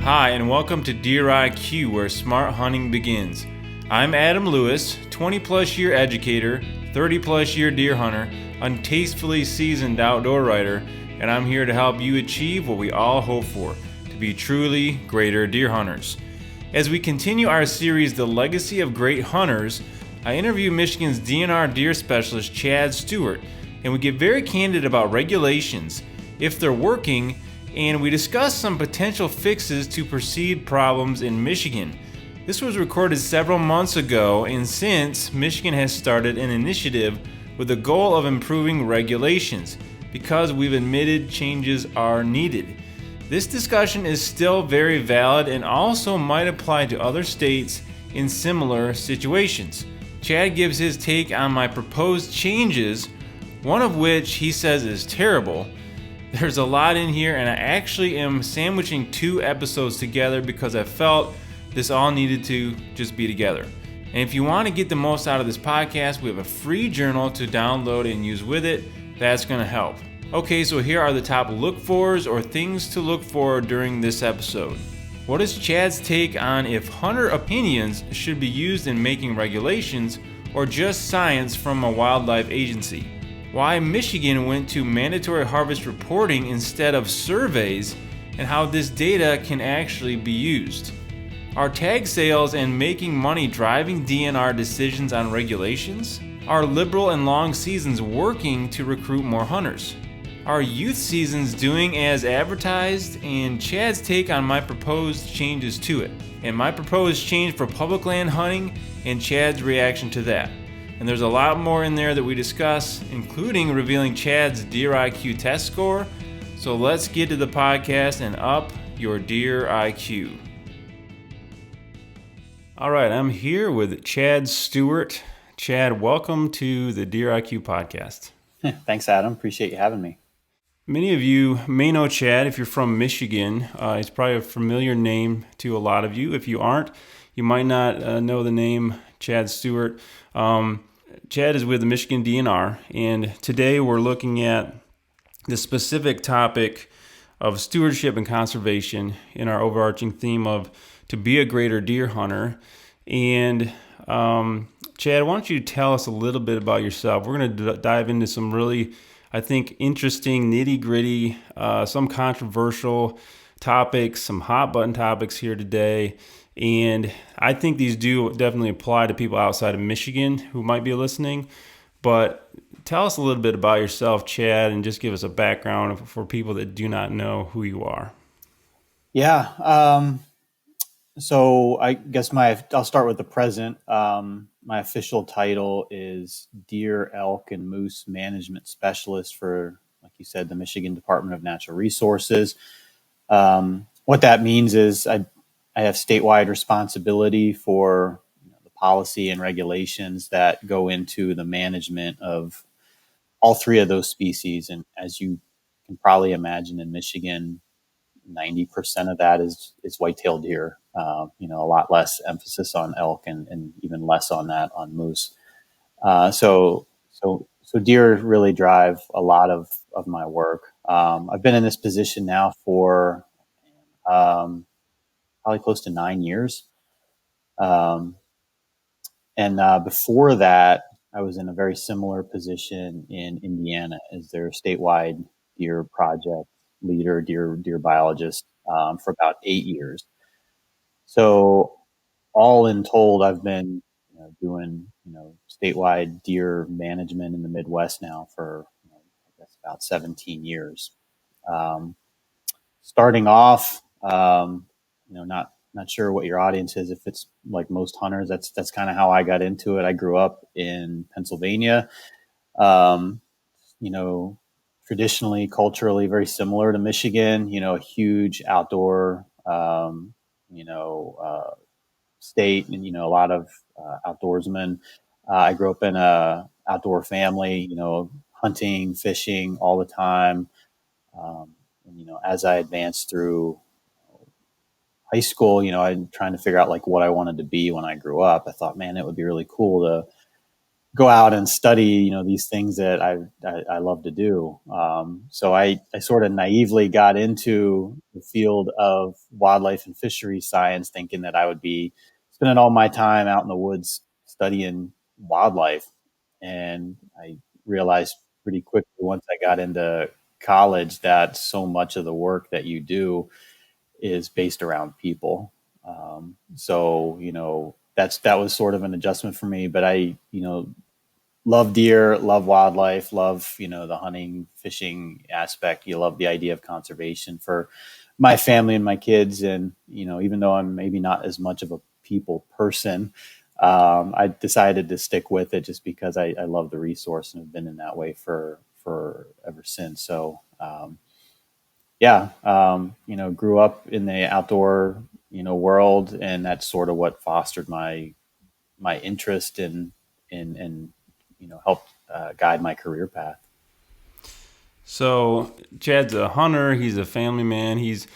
Hi, and welcome to Deer IQ, where smart hunting begins. I'm Adam Lewis, 20-plus year educator, 30-plus year deer hunter, untastefully seasoned outdoor writer, and I'm here to help you achieve what we all hope for, to be truly greater deer hunters. As we continue our series, The Legacy of Great Hunters, I interview Michigan's DNR deer specialist, Chad Stewart, and we get very candid about regulations, if they're working, and we discuss some potential fixes to perceived problems in Michigan. This was recorded several months ago, and since, Michigan has started an initiative with the goal of improving regulations, because we've admitted changes are needed. This discussion is still very valid and also might apply to other states in similar situations. Chad gives his take on my proposed changes, one of which he says is terrible. There's a lot in here, and I actually am sandwiching two episodes together because I felt this all needed to just be together. And if you want to get the most out of this podcast, we have a free journal to download and use with it. That's going to help. Okay, so here are the top look-fors or things to look for during this episode. What is Chad's take on if hunter opinions should be used in making regulations or just science from a wildlife agency? Why Michigan went to mandatory harvest reporting instead of surveys, and how this data can actually be used. Are tag sales and making money driving DNR decisions on regulations? Are liberal and long seasons working to recruit more hunters? Are youth seasons doing as advertised? And Chad's take on my proposed changes to it, and my proposed change for public land hunting, and Chad's reaction to that. And there's a lot more in there that we discuss, including revealing Chad's Deer IQ test score. So let's get to the podcast and up your Deer IQ. All right, I'm here with Chad Stewart. Chad, welcome to the Deer IQ podcast. Thanks, Adam. Appreciate you having me. Many of you may know Chad if you're from Michigan. He's probably a familiar name to a lot of you. If you aren't, you might not know the name Chad Stewart. Chad is with the Michigan DNR, and today we're looking at the specific topic of stewardship and conservation in our overarching theme of to be a greater deer hunter. And Chad, why don't you tell us a little bit about yourself? We're going to dive into some really, I think, interesting, nitty-gritty, some controversial topics, some hot-button topics here today. And I think these do definitely apply to people outside of Michigan who might be listening. But tell us a little bit about yourself, Chad, and just give us a background for people that do not know who you are. Yeah. So I guess I'll start with the present. My official title is Deer, Elk, and Moose Management Specialist for, like you said, the Michigan Department of Natural Resources. What that means is I have statewide responsibility for the policy and regulations that go into the management of all three of those species. And as you can probably imagine, in Michigan, 90% of that is white-tailed deer. A lot less emphasis on elk and even less on that on moose. So deer really drive a lot of my work. I've been in this position now for probably close to 9 years. And before that, I was in a very similar position in Indiana as their statewide deer project leader, deer biologist, for about 8 years. So all in told, I've been doing statewide deer management in the Midwest now for I guess about 17 years. Starting off, not sure what your audience is. If it's like most hunters, that's kind of how I got into it. I grew up in Pennsylvania. Traditionally, culturally, very similar to Michigan. A huge outdoor, state, and a lot of outdoorsmen. I grew up in a outdoor family. Hunting, fishing all the time. As I advanced through high school, I'm trying to figure out like what I wanted to be when I grew up. I thought, man, it would be really cool to go out and study, these things that I love to do. So I sort of naively got into the field of wildlife and fisheries science, thinking that I would be spending all my time out in the woods studying wildlife. And I realized pretty quickly once I got into college that so much of the work that you do is based around people. So, that was sort of an adjustment for me, but I, love deer, love wildlife, love, the hunting, fishing aspect. You love the idea of conservation for my family and my kids. And, even though I'm maybe not as much of a people person, I decided to stick with it just because I love the resource and have been in that way for ever since. So, yeah, grew up in the outdoor, world, and that's sort of what fostered my interest in helped guide my career path. So Chad's a hunter. He's a family man. He's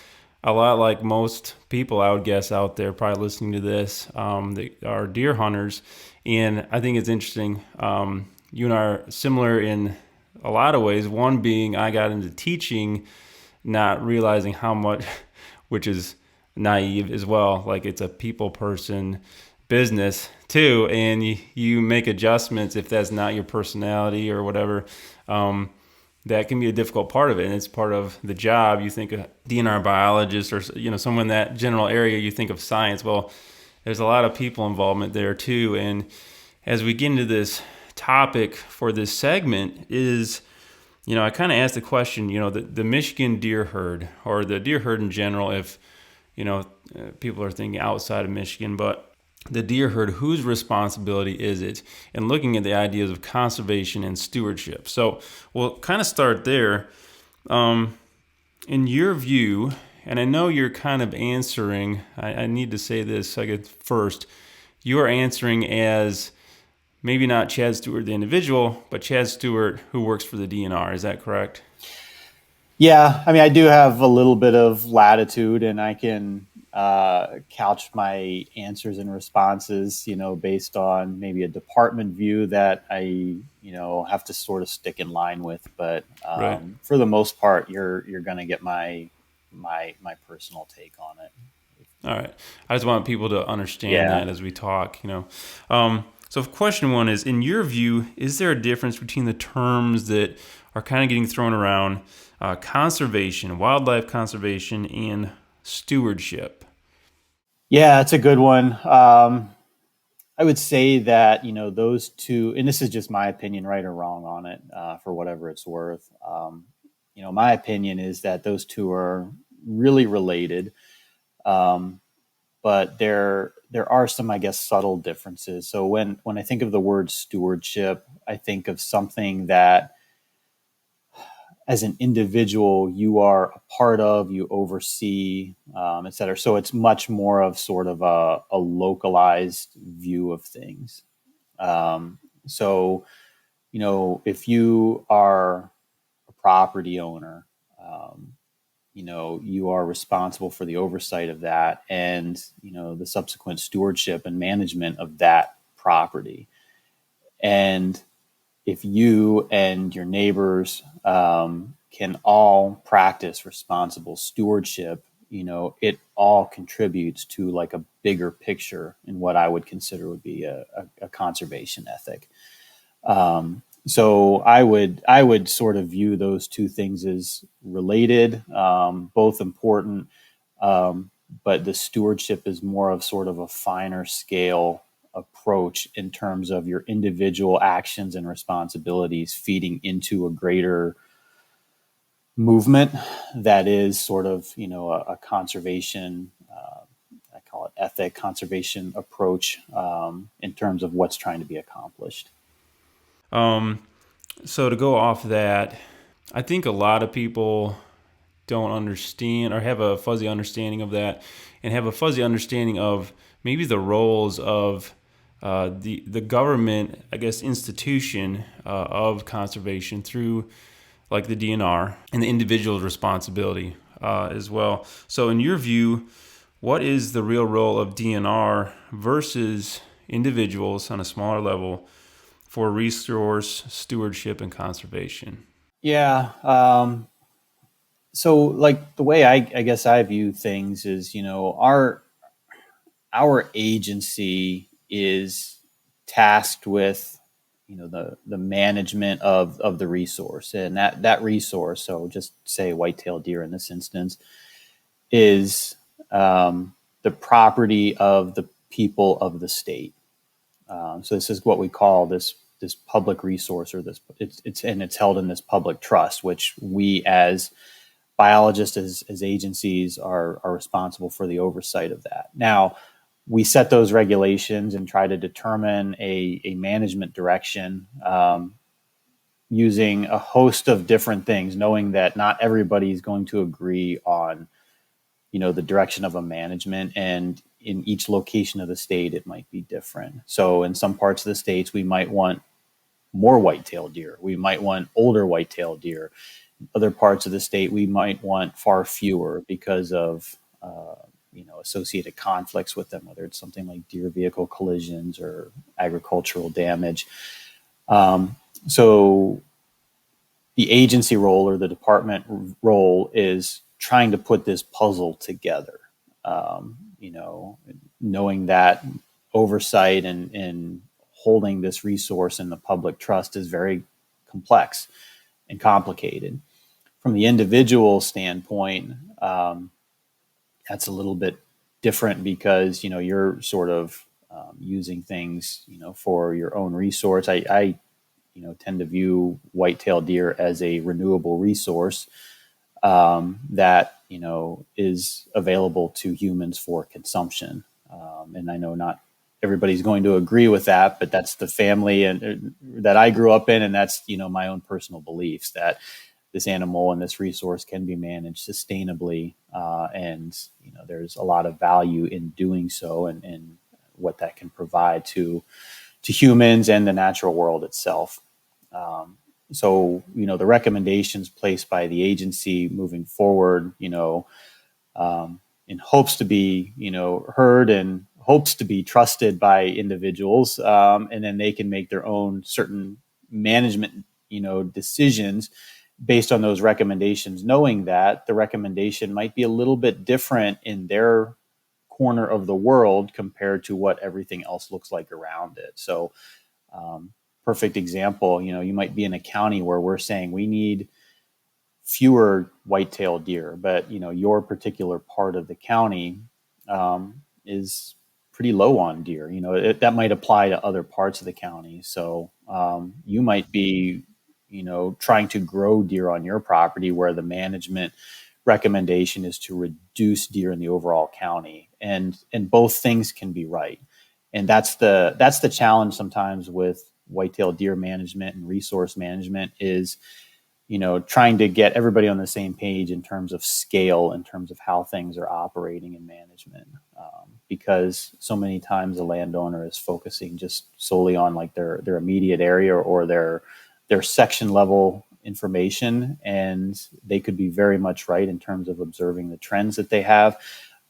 a lot like most people, I would guess, out there probably listening to this, that are deer hunters. And I think it's interesting. You and I are similar in a lot of ways. One being I got into teaching, not realizing how much, which is naive as well. Like it's a people person business too, and you make adjustments if that's not your personality or whatever. That can be a difficult part of it, and it's part of the job. You think a DNR biologist or someone in that general area, you think of science. Well, there's a lot of people involvement there too. And as we get into this topic for this segment is, I kind of asked the question, the Michigan deer herd or the deer herd in general, if, people are thinking outside of Michigan, but the deer herd, whose responsibility is it? And looking at the ideas of conservation and stewardship. So we'll kind of start there. In your view, and I know you're kind of answering, I need to say this first, you are answering as maybe not Chad Stewart, the individual, but Chad Stewart, who works for the DNR. Is that correct? Yeah, I mean, I do have a little bit of latitude, and I can couch my answers and responses, based on maybe a department view that I, have to sort of stick in line with. But Right. For the most part, you're going to get my personal take on it. All right. I just want people to understand Yeah. that as we talk, So question one is, in your view, is there a difference between the terms that are kind of getting thrown around, conservation, wildlife conservation, and stewardship? Yeah, it's a good one. I would say that, those two, and this is just my opinion, right or wrong on it, for whatever it's worth. My opinion is that those two are really related. But there are some, I guess, subtle differences. So when I think of the word stewardship, I think of something that as an individual you are a part of, you oversee, et cetera. So it's much more of sort of a localized view of things. So, if you are a property owner, you are responsible for the oversight of that and, the subsequent stewardship and management of that property. And if you and your neighbors can all practice responsible stewardship, it all contributes to like a bigger picture in what I would consider would be a conservation ethic. So I would sort of view those two things as related, both important, but the stewardship is more of sort of a finer scale approach in terms of your individual actions and responsibilities feeding into a greater movement that is sort of a conservation, I call it ethic, conservation approach, in terms of what's trying to be accomplished. So to go off that, I think a lot of people don't understand or have a fuzzy understanding of that, and have a fuzzy understanding of maybe the roles of the government, I guess, institution of conservation through like the DNR and the individual's responsibility as well. So in your view, what is the real role of DNR versus individuals on a smaller level for resource stewardship and conservation? Yeah. So like the way I guess I view things is, our agency is tasked with, the management of the resource, and that resource. So just say white-tailed deer in this instance is the property of the people of the state. So this is what we call this public resource, or it's held in this public trust, which we as biologists, as agencies, are responsible for the oversight of that. Now, we set those regulations and try to determine a management direction using a host of different things, knowing that not everybody is going to agree on, the direction of a management, and in each location of the state, it might be different. So in some parts of the states, we might want more white-tailed deer. We might want older white-tailed deer. Other parts of the state, we might want far fewer because of associated conflicts with them, whether it's something like deer vehicle collisions or agricultural damage. So the agency role, or the department role, is trying to put this puzzle together. Knowing that oversight and holding this resource in the public trust is very complex and complicated. From the individual standpoint, that's a little bit different because, you're sort of using things, for your own resource. I tend to view white-tailed deer as a renewable resource that, is available to humans for consumption. And I know not everybody's going to agree with that, but that's the family and that I grew up in. And that's, my own personal beliefs that this animal and this resource can be managed sustainably. And, there's a lot of value in doing so, and what that can provide to humans and the natural world itself. So, the recommendations placed by the agency moving forward, in hopes to be, heard and hopes to be trusted by individuals. And then they can make their own certain management, decisions based on those recommendations, knowing that the recommendation might be a little bit different in their corner of the world compared to what everything else looks like around it. So, perfect example, you might be in a county where we're saying we need fewer white-tailed deer, but your particular part of the county is pretty low on deer. That might apply to other parts of the county. So you might be trying to grow deer on your property where the management recommendation is to reduce deer in the overall county, and both things can be right. And that's the challenge sometimes with white-tailed deer management and resource management is, trying to get everybody on the same page in terms of scale, in terms of how things are operating in management. Because so many times the landowner is focusing just solely on like their immediate area or their section level information, and they could be very much right in terms of observing the trends that they have,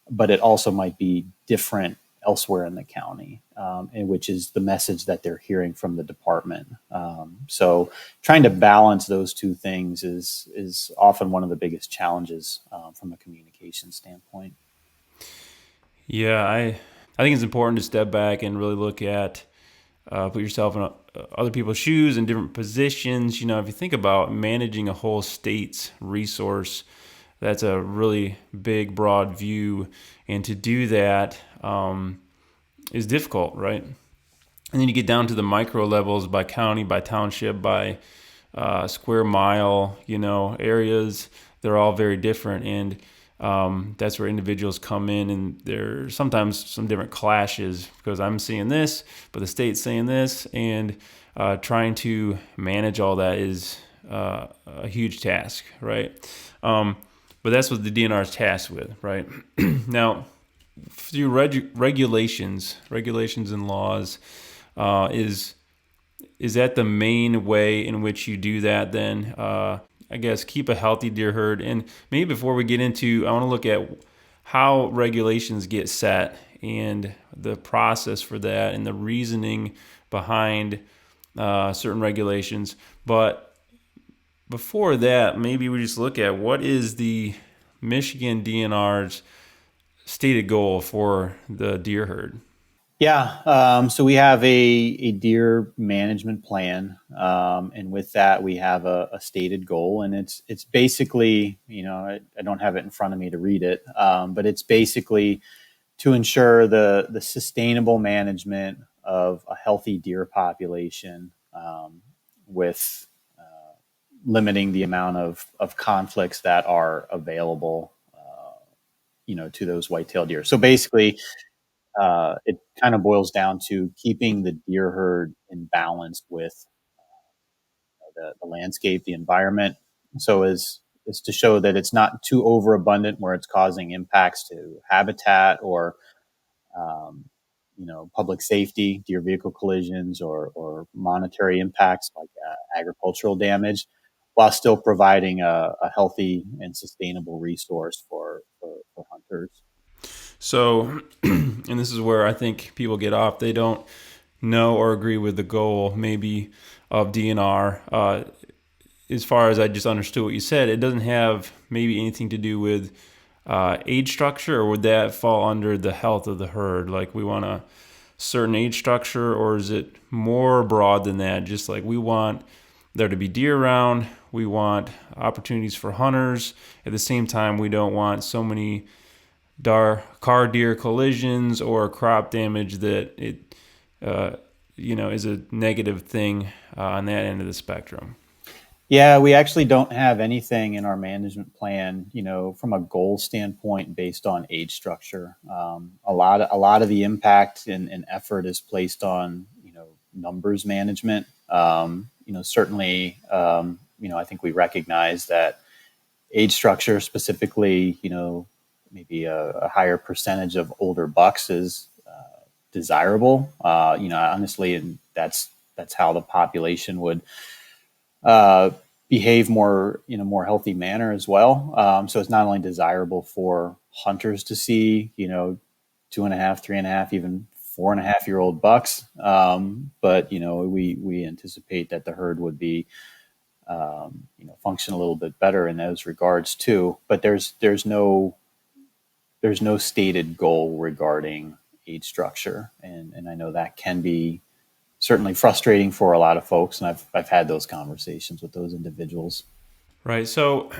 but it also might be different elsewhere in the county, and which is the message that they're hearing from the department. So trying to balance those two things is often one of the biggest challenges from a communication standpoint. Yeah, I think it's important to step back and really look at, put yourself in other people's shoes in different positions. If you think about managing a whole state's resource, that's a really big, broad view. And to do that is difficult, right? And then you get down to the micro levels by county, by township, by square mile, areas. They're all very different. And that's where individuals come in, and there's sometimes some different clashes because I'm seeing this, but the state's saying this, and trying to manage all that is a huge task, right? But that's what the DNR is tasked with, right? Now, through regulations and laws, is that the main way in which you do that then? I guess keep a healthy deer herd. And maybe before we get into, I want to look at how regulations get set and the process for that and the reasoning behind certain regulations. But before that, maybe we just look at what is the Michigan DNR's stated goal for the deer herd. Yeah, so we have a deer management plan, and with that we have a stated goal, and it's basically, I don't have it in front of me to read it, but it's basically to ensure the sustainable management of a healthy deer population, with limiting the amount of conflicts that are available, to those white-tailed deer. So basically, it kind of boils down to keeping the deer herd in balance with the landscape, the environment. So is to show that it's not too overabundant where it's causing impacts to habitat or public safety, deer vehicle collisions, or monetary impacts like agricultural damage, while still providing a healthy and sustainable resource for hunters. So, and this is where I think people get off. They don't know or agree with the goal, maybe, of DNR. As far as I just understood what you said, it doesn't have maybe anything to do with age structure, or would that fall under the health of the herd? Like we want a certain age structure, or is it more broad than that? Just like we want there to be deer around, we want opportunities for hunters. At the same time, we don't want so many car deer collisions or crop damage that it is a negative thing on that end of the spectrum. Yeah, we actually don't have anything in our management plan, from a goal standpoint based on age structure. A lot of the impact and effort is placed on, numbers management. Certainly, I think we recognize that age structure, specifically, maybe a higher percentage of older bucks is desirable. Honestly, and that's how the population would uh, behave more in a more healthy manner as well. So it's not only desirable for hunters to see, 2.5, 3.5, even 4.5-year-old bucks, but we anticipate that the herd would be function a little bit better in those regards too. But there's no stated goal regarding age structure, and I know that can be certainly frustrating for a lot of folks, and I've had those conversations with those individuals. Right. So,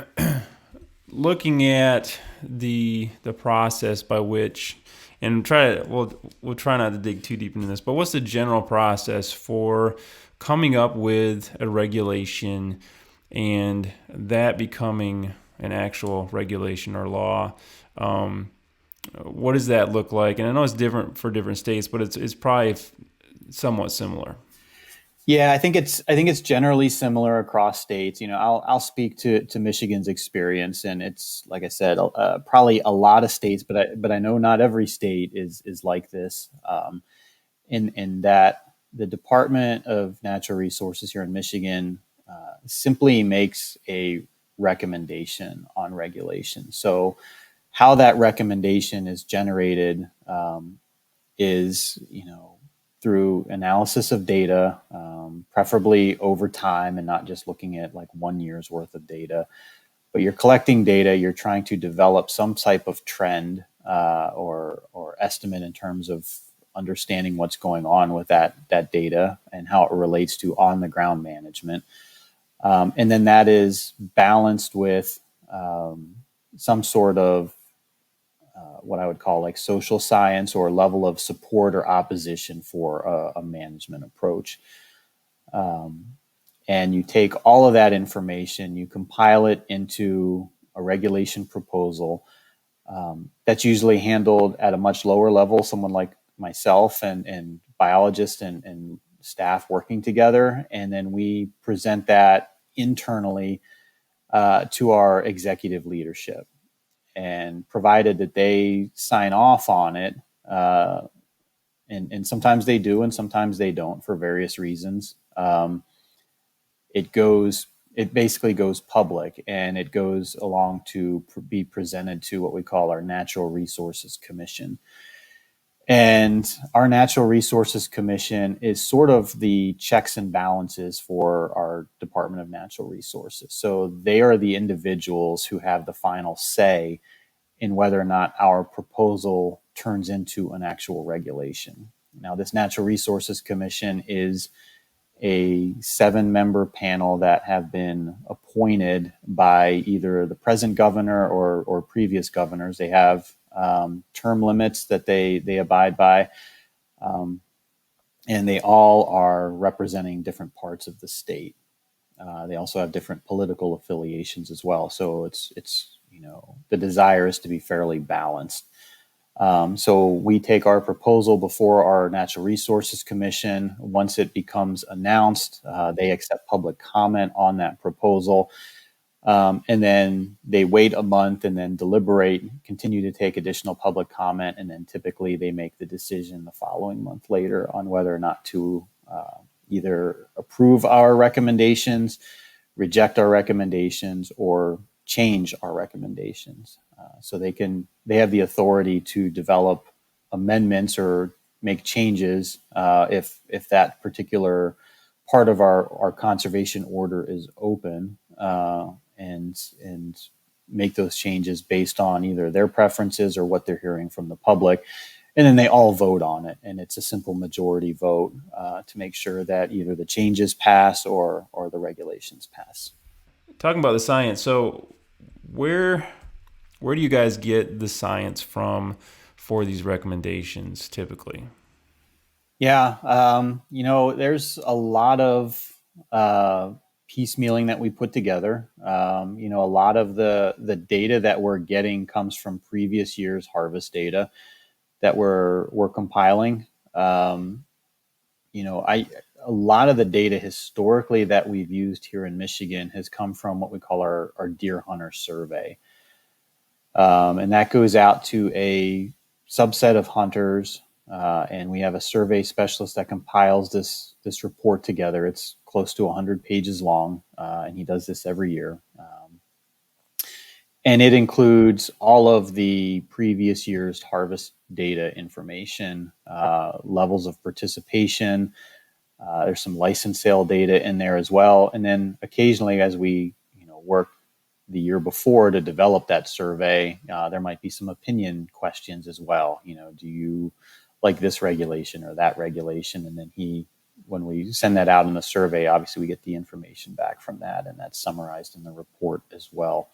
looking at the process by which, and we'll try not to dig too deep into this, but what's the general process for coming up with a regulation and that becoming an actual regulation or law? What does that look like? And I know it's different for different states, but it's probably somewhat similar. Yeah, I think it's generally similar across states. I'll speak to Michigan's experience, and it's like I said, probably a lot of states, but I know not every state is like this. In that the Department of Natural Resources here in Michigan simply makes a recommendation on regulation. So how that recommendation is generated is, through analysis of data, preferably over time and not just looking at like 1 year's worth of data. But you're collecting data, you're trying to develop some type of trend or estimate in terms of understanding what's going on with that data and how it relates to on the ground management. And then that is balanced with some sort of what I would call like social science or level of support or opposition for a management approach. And you take all of that information, you compile it into a regulation proposal that's usually handled at a much lower level, someone like myself and biologists and staff working together. And then we present that internally to our executive leadership. And provided that they sign off on it, and sometimes they do and sometimes they don't for various reasons, it basically goes public, and it goes along to be presented to what we call our Natural Resources Commission. And our Natural Resources Commission is sort of the checks and balances for our Department of Natural Resources. So they are the individuals who have the final say in whether or not our proposal turns into an actual regulation. Now, this Natural Resources Commission is a 7-member panel that have been appointed by either the present governor or previous governors. They have term limits that they abide by, and they all are representing different parts of the state. They also have different political affiliations as well. So it's the desire is to be fairly balanced. So we take our proposal before our Natural Resources Commission. Once it becomes announced, they accept public comment on that proposal. And then they wait a month and then deliberate, continue to take additional public comment. And then typically they make the decision the following month later on whether or not to either approve our recommendations, reject our recommendations, or change our recommendations. So they have the authority to develop amendments or make changes if that particular part of our conservation order is open, and make those changes based on either their preferences or what they're hearing from the public. And then they all vote on it, and it's a simple majority vote to make sure that either the changes pass or the regulations pass. Talking about the science, so where do you guys get the science from for these recommendations typically? Yeah, there's a lot of piecemealing that we put together. A lot of the data that we're getting comes from previous year's harvest data that we're compiling. A lot of the data historically that we've used here in Michigan has come from what we call our deer hunter survey. And that goes out to a subset of hunters, and we have a survey specialist that compiles this report together. It's close to 100 pages long, and he does this every year. And it includes all of the previous year's harvest data information, levels of participation. There's some license sale data in there as well. And then occasionally, as we work the year before to develop that survey, there might be some opinion questions as well. Do you like this regulation or that regulation? And then when we send that out in the survey, obviously we get the information back from that, and that's summarized in the report as well.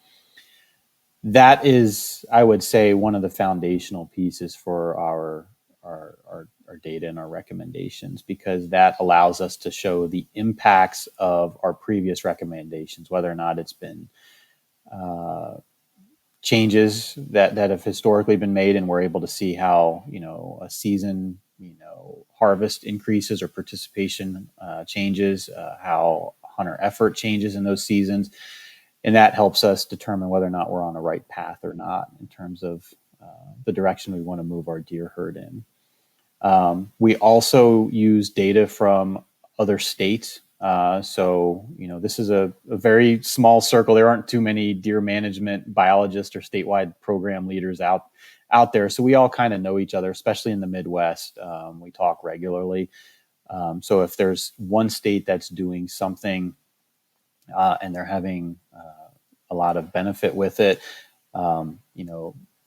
That is, I would say, one of the foundational pieces for our data and our recommendations, because that allows us to show the impacts of our previous recommendations, whether or not it's been changes that have historically been made, and we're able to see how a season harvest increases or participation changes, how hunter effort changes in those seasons. And that helps us determine whether or not we're on the right path or not in terms of the direction we want to move our deer herd in. We also use data from other states. So this is a very small circle. There aren't too many deer management biologists or statewide program leaders out there. So we all kind of know each other, especially in the Midwest. We talk regularly. So if there's one state that's doing something and they're having a lot of benefit with it,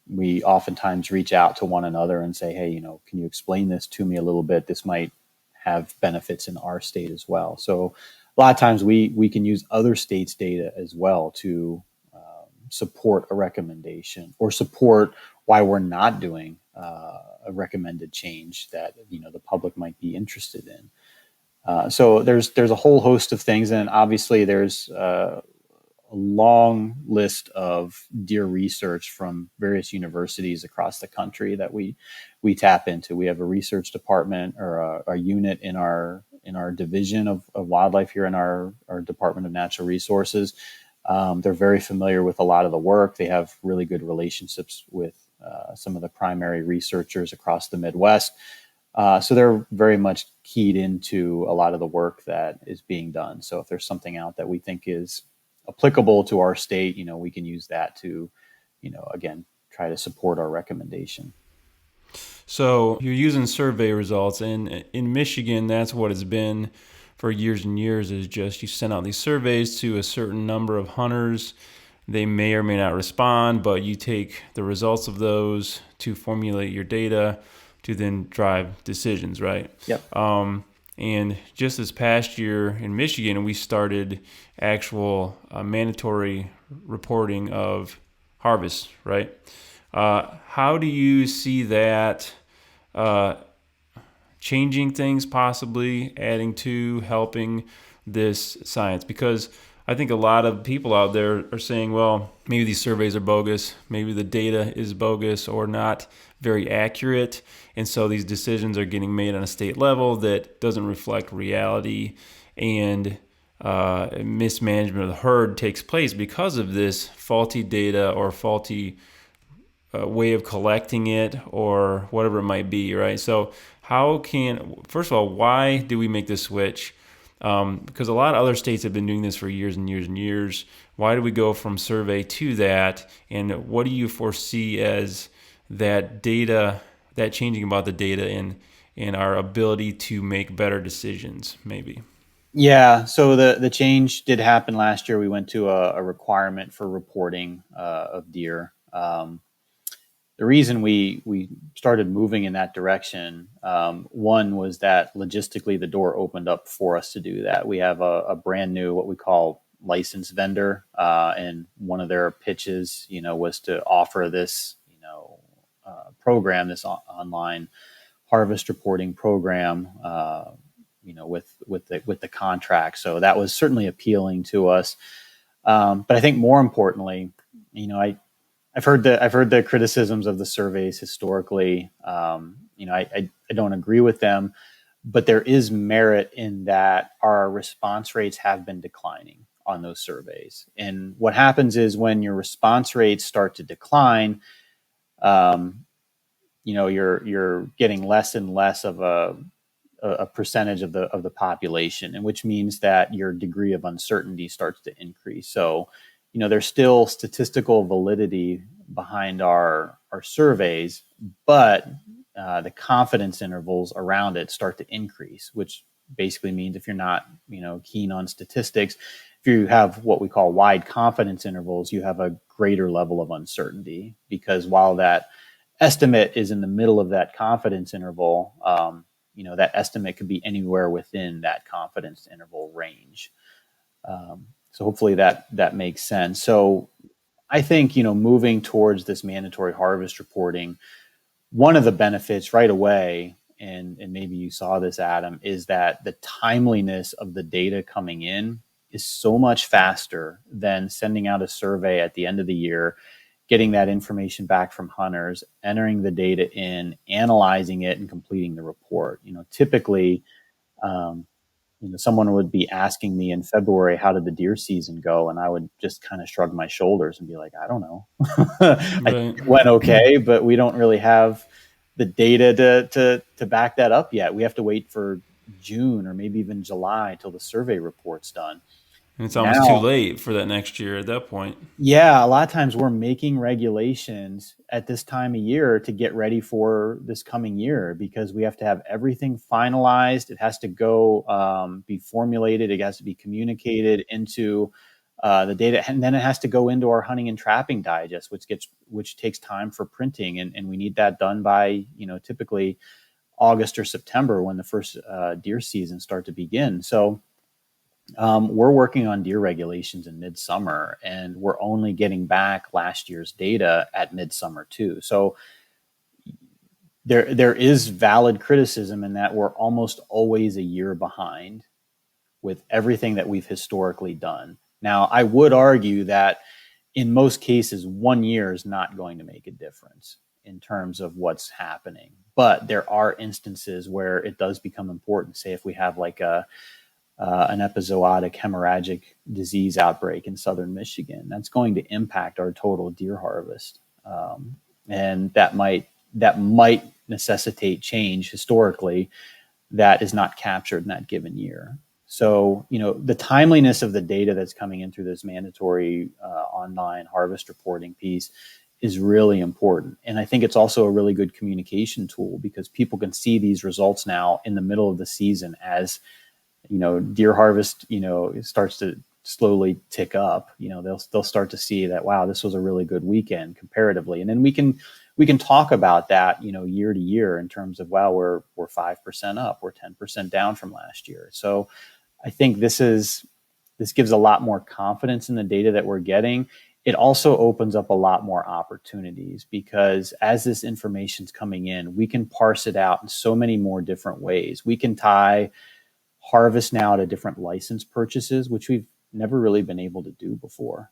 we oftentimes reach out to one another and say, hey, can you explain this to me a little bit? This might have benefits in our state as well. So a lot of times we can use other states' data as well to support a recommendation or support why we're not doing a recommended change that the public might be interested in. So there's a whole host of things, and obviously there's a long list of deer research from various universities across the country that we tap into. We have a research department or a unit in our division of wildlife here in our Department of Natural Resources. They're very familiar with a lot of the work. They have really good relationships with some of the primary researchers across the Midwest. So they're very much keyed into a lot of the work that is being done. So if there's something out that we think is applicable to our state, we can use that to, again, try to support our recommendation. So you're using survey results, and in Michigan, that's what it's been for years and years, is just you send out these surveys to a certain number of hunters. They may or may not respond, but you take the results of those to formulate your data to then drive decisions, right? Yep. And just this past year in Michigan, we started actual mandatory reporting of harvest, right? How do you see that changing things, possibly adding to, helping this science? Because I think a lot of people out there are saying, well, maybe these surveys are bogus, maybe the data is bogus or not very accurate, and so these decisions are getting made on a state level that doesn't reflect reality, and mismanagement of the herd takes place because of this faulty data or faulty way of collecting it or whatever it might be, right? So first of all, why do we make this switch? Because a lot of other states have been doing this for years and years and years. Why do we go from survey to that? And what do you foresee as that data, that changing about the data in our ability to make better decisions, maybe? Yeah, so the change did happen last year. We went to a requirement for reporting of deer. The reason we started moving in that direction, one was that logistically the door opened up for us to do that. We have a brand new, what we call licensed vendor, and one of their pitches, was to offer this, program, this online harvest reporting program, with the contract. So that was certainly appealing to us. But I think more importantly, I've heard the criticisms of the surveys historically. I don't agree with them, but there is merit in that our response rates have been declining on those surveys. And what happens is when your response rates start to decline, you're getting less and less of a percentage of the population, and which means that your degree of uncertainty starts to increase. So, there's still statistical validity behind our surveys, but the confidence intervals around it start to increase, which basically means if you're not, keen on statistics, if you have what we call wide confidence intervals, you have a greater level of uncertainty, because while that estimate is in the middle of that confidence interval, that estimate could be anywhere within that confidence interval range. So hopefully that makes sense. So I think, moving towards this mandatory harvest reporting, one of the benefits right away, and maybe you saw this, Adam, is that the timeliness of the data coming in is so much faster than sending out a survey at the end of the year, getting that information back from hunters, entering the data in, analyzing it, and completing the report. Typically, someone would be asking me in February, how did the deer season go? And I would just kind of shrug my shoulders and be like, I don't know. I think it went okay, but we don't really have the data to back that up yet. We have to wait for June or maybe even July till the survey report's done. And it's almost too late for that next year at that point. Yeah, a lot of times we're making regulations at this time of year to get ready for this coming year, because we have to have everything finalized. It has to go be formulated. It has to be communicated into the data, and then it has to go into our hunting and trapping digest, which takes time for printing, and we need that done by typically August or September, when the first deer season start to begin. So we're working on deer regulations in midsummer, and we're only getting back last year's data at midsummer too. So there is valid criticism in that we're almost always a year behind with everything that we've historically done. Now, I would argue that in most cases, 1 year is not going to make a difference in terms of what's happening. But there are instances where it does become important. Say if we have like an epizootic hemorrhagic disease outbreak in southern Michigan, that's going to impact our total deer harvest, and that might necessitate change historically that is not captured in that given year. So the timeliness of the data that's coming in through this mandatory online harvest reporting piece is really important. And I think it's also a really good communication tool because people can see these results now in the middle of the season as, deer harvest, it starts to slowly tick up. They'll start to see that, wow, this was a really good weekend comparatively. And then we can talk about that, year to year in terms of, wow, we're 5% up, we're 10% down from last year. So I think this gives a lot more confidence in the data that we're getting. It also opens up a lot more opportunities because as this information's coming in, we can parse it out in so many more different ways. We can tie harvest now to different license purchases, which we've never really been able to do before.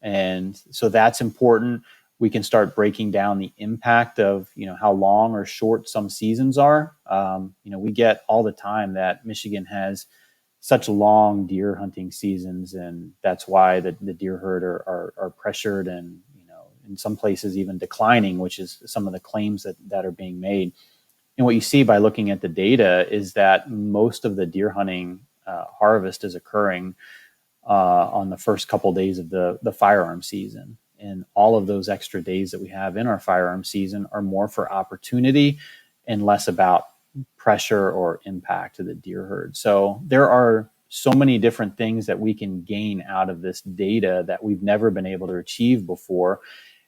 And so that's important. We can start breaking down the impact of, how long or short some seasons are. We get all the time that Michigan has such long deer hunting seasons, and that's why the deer herd are pressured and, in some places even declining, which is some of the claims that are being made. And what you see by looking at the data is that most of the deer hunting harvest is occurring on the first couple of days of the firearm season. And all of those extra days that we have in our firearm season are more for opportunity and less about pressure or impact to the deer herd. So there are so many different things that we can gain out of this data that we've never been able to achieve before.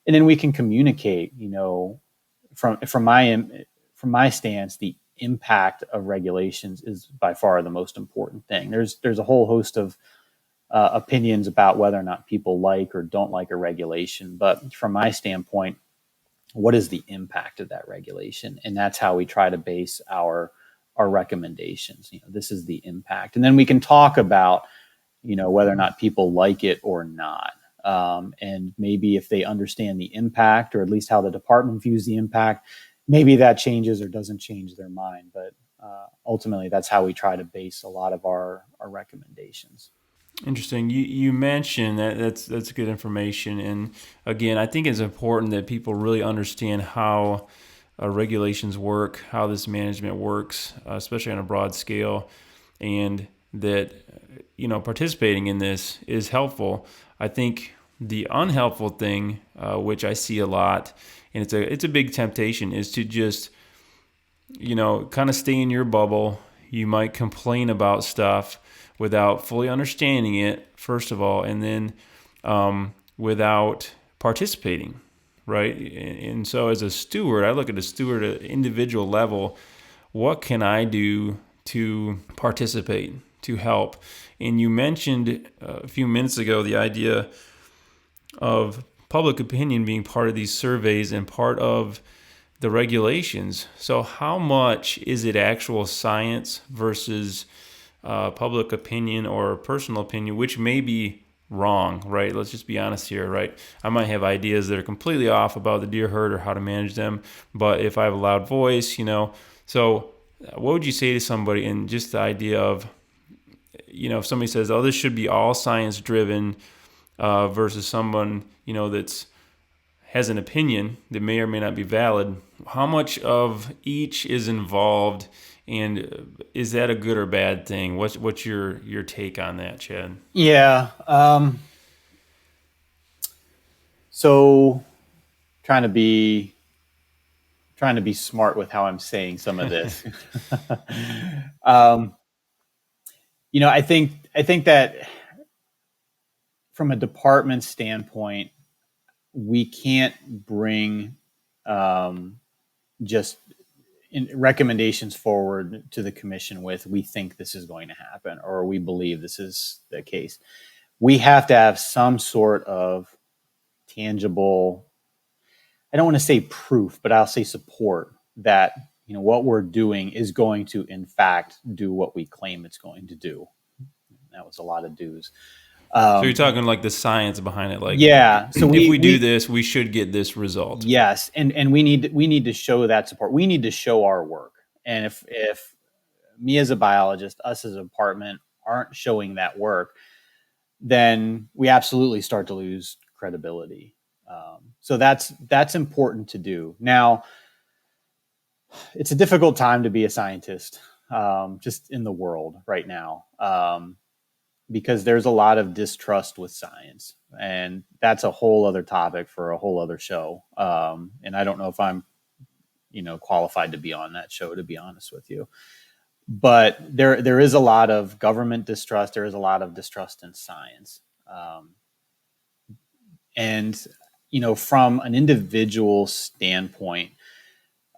And then we can communicate, from my stance, the impact of regulations is by far the most important thing. There's a whole host of opinions about whether or not people like or don't like a regulation. But from my standpoint, what is the impact of that regulation? And that's how we try to base our recommendations. This is the impact. And then we can talk about, whether or not people like it or not. And maybe if they understand the impact, or at least how the department views the impact, maybe that changes or doesn't change their mind. But ultimately, that's how we try to base a lot of our recommendations. Interesting. You mentioned that's good information, and again, I think it's important that people really understand how regulations work, how this management works, especially on a broad scale, and that participating in this is helpful. I think the unhelpful thing, which I see a lot, and it's a big temptation, is to just kind of stay in your bubble. You might complain about stuff without fully understanding it, first of all, and then without participating, right? And so as a steward, I look at a steward at an individual level. What can I do to participate, to help? And you mentioned a few minutes ago the idea of public opinion being part of these surveys and part of the regulations. So how much is it actual science versus public opinion or personal opinion, which may be wrong, right? Let's just be honest here, right? I might have ideas that are completely off about the deer herd or how to manage them, but if I have a loud voice, so what would you say to somebody in just the idea of, if somebody says, oh, this should be all science driven versus someone, that's has an opinion that may or may not be valid, how much of each is involved? And is that a good or bad thing? What's your take on that, Chad? Yeah. So trying to be smart with how I'm saying some of this. I think that from a department standpoint, we can't bring just recommendations forward to the commission with, we think this is going to happen, or we believe this is the case. We have to have some sort of tangible, I don't want to say proof, but I'll say support that, what we're doing is going to, in fact, do what we claim it's going to do. That was a lot of do's. So you're talking like the science behind it, like, yeah. So if we do this, we should get this result. Yes, and we need to show that support. We need to show our work. And if me as a biologist, us as a department aren't showing that work, then we absolutely start to lose credibility. So that's important to do. Now, it's a difficult time to be a scientist, just in the world right now. because there's a lot of distrust with science, and that's a whole other topic for a whole other show. And I don't know if I'm, qualified to be on that show, to be honest with you. But there is a lot of government distrust. There is a lot of distrust in science. And, from an individual standpoint,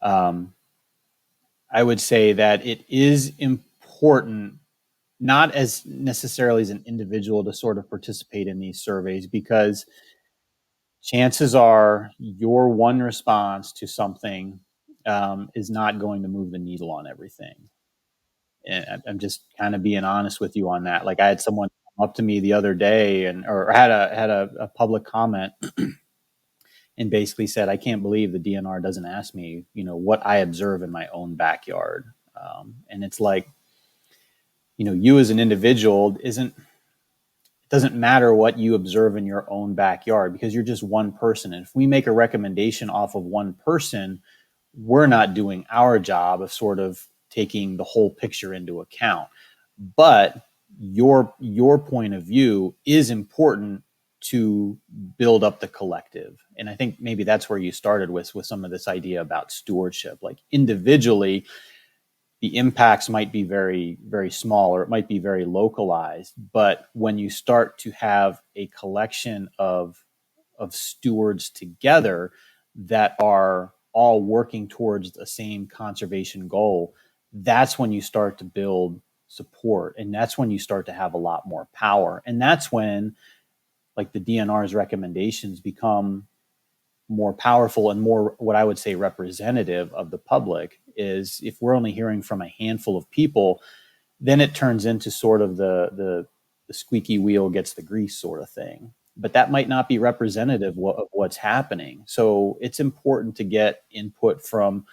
I would say that it is important, not as necessarily as an individual, to sort of participate in these surveys, because chances are your one response to something is not going to move the needle on everything. And I'm just kind of being honest with you on that. Like, I had someone come up to me the other day or had a public comment and basically said, I can't believe the DNR doesn't ask me, what I observe in my own backyard. And it's like, you as an individual, it doesn't matter what you observe in your own backyard, because you're just one person. And if we make a recommendation off of one person, we're not doing our job of sort of taking the whole picture into account. But your point of view is important to build up the collective. And I think maybe that's where you started with some of this idea about stewardship. Like, individually, the impacts might be very, very small, or it might be very localized. But when you start to have a collection of stewards together that are all working towards the same conservation goal, that's when you start to build support. And that's when you start to have a lot more power. And that's when, like, the DNR's recommendations become more powerful and more, what I would say, representative of the public. Is if we're only hearing from a handful of people, then it turns into sort of the squeaky wheel gets the grease sort of thing. But that might not be representative of what's happening. So it's important to get input from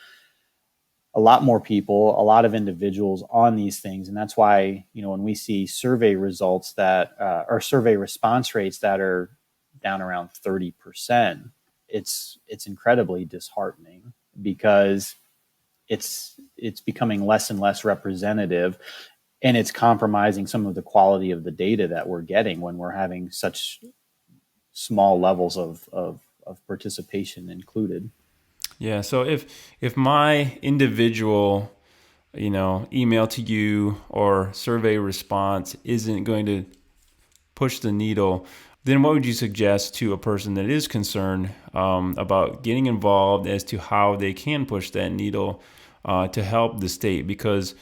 a lot more people, a lot of individuals on these things. And that's why, when we see survey results that or survey response rates that are down around 30%, it's incredibly disheartening, because it's becoming less and less representative, and it's compromising some of the quality of the data that we're getting when we're having such small levels of participation included. Yeah. So if my individual, email to you or survey response isn't going to push the needle, then what would you suggest to a person that is concerned about getting involved as to how they can push that needle to help the state? Because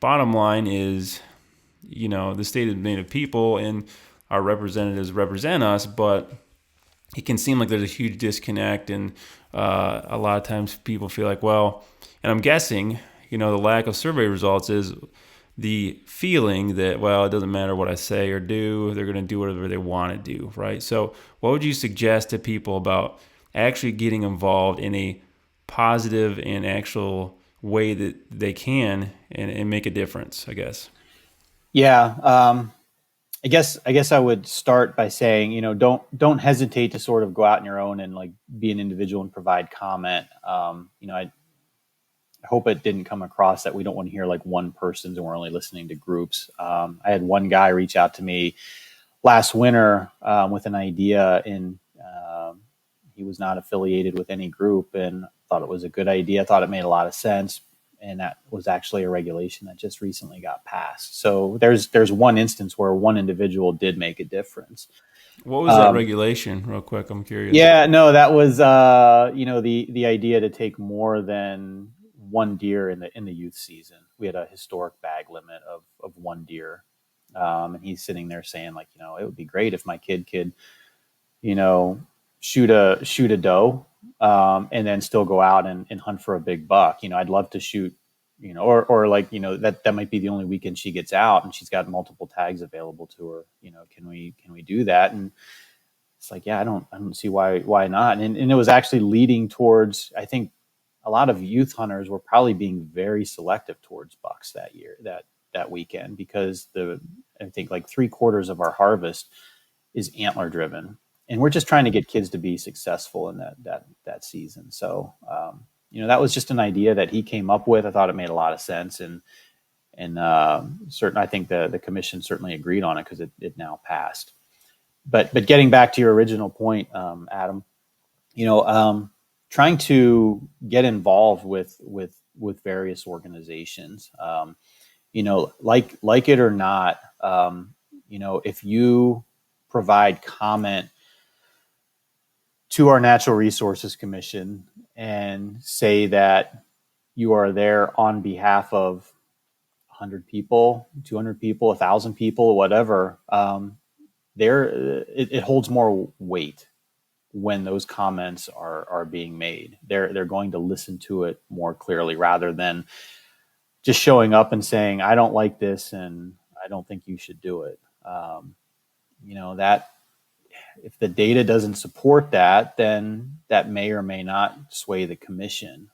bottom line is, the state is made of people and our representatives represent us, but it can seem like there's a huge disconnect. And a lot of times people feel like, well, and I'm guessing, the lack of survey results is the feeling that, well, it doesn't matter what I say or do, they're going to do whatever they want to do, right? So what would you suggest to people about actually getting involved in a positive and actual way that they can and make a difference, I guess? Yeah. I guess I would start by saying, don't hesitate to sort of go out on your own and, like, be an individual and provide comment. I hope it didn't come across that we don't want to hear like one person's and we're only listening to groups. I had one guy reach out to me last winter with an idea, and he was not affiliated with any group, and thought it was a good idea. Thought it made a lot of sense, and that was actually a regulation that just recently got passed. So there's one instance where one individual did make a difference. What was that regulation, real quick? I'm curious. Yeah, no, that was the idea to take more than one deer in the youth season. We had a historic bag limit of one deer, and he's sitting there saying, like, it would be great if my kid could, shoot a doe, and then still go out and hunt for a big buck. I'd love to shoot, or like, that might be the only weekend she gets out and she's got multiple tags available to her. Can we do that? And it's like, yeah, I don't see why not. And it was actually leading towards, I think a lot of youth hunters were probably being very selective towards bucks that year, that weekend, because I think like 3/4 of our harvest is antler driven. And we're just trying to get kids to be successful in that season. So, that was just an idea that he came up with. I thought it made a lot of sense. And And I think the commission certainly agreed on it because it now passed. But getting back to your original point, Adam, trying to get involved with various organizations, like it or not, if you provide comment to our Natural Resources Commission and say that you are there on behalf of 100 people, 200 people, 1,000 people, whatever, it holds more weight when those comments are being made. They're going to listen to it more clearly rather than just showing up and saying, I don't like this and I don't think you should do it. That if the data doesn't support that, then that may or may not sway the commission.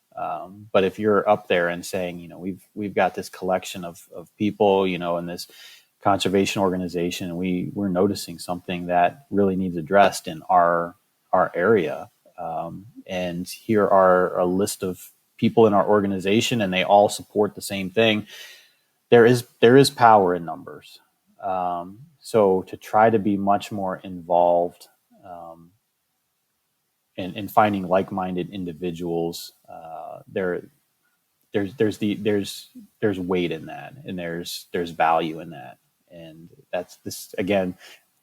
But if you're up there and saying, we've got this collection of people, in this conservation organization, we're noticing something that really needs addressed in our area. And here are a list of people in our organization and they all support the same thing. There is power in numbers. So to try to be much more involved in finding like-minded individuals, there's weight in that, and there's value in that, and that's this again.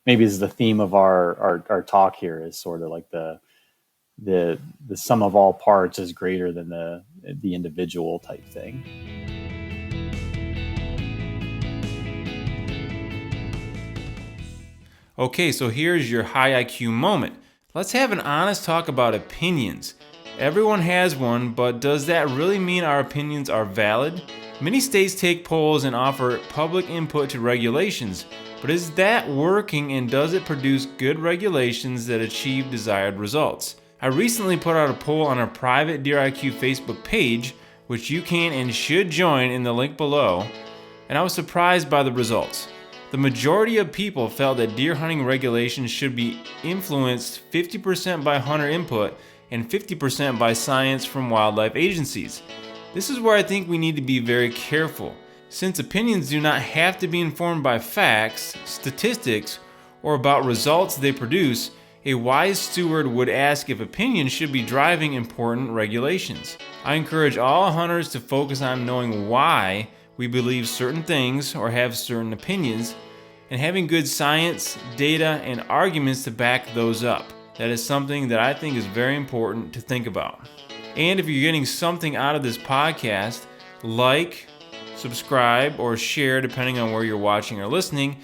Maybe this is the theme of our talk here, is sort of like the sum of all parts is greater than the individual type thing. Okay, so here's your high IQ moment. Let's have an honest talk about opinions. Everyone has one, but does that really mean our opinions are valid? Many states take polls and offer public input to regulations, but is that working, and does it produce good regulations that achieve desired results? I recently put out a poll on our private Deer IQ Facebook page, which you can and should join in the link below, and I was surprised by the results. The majority of people felt that deer hunting regulations should be influenced 50% by hunter input and 50% by science from wildlife agencies. This is where I think we need to be very careful. Since opinions do not have to be informed by facts, statistics, or about results they produce, a wise steward would ask if opinions should be driving important regulations. I encourage all hunters to focus on knowing why we believe certain things or have certain opinions, and having good science, data, and arguments to back those up. That is something that I think is very important to think about. And if you're getting something out of this podcast, like, subscribe, or share depending on where you're watching or listening,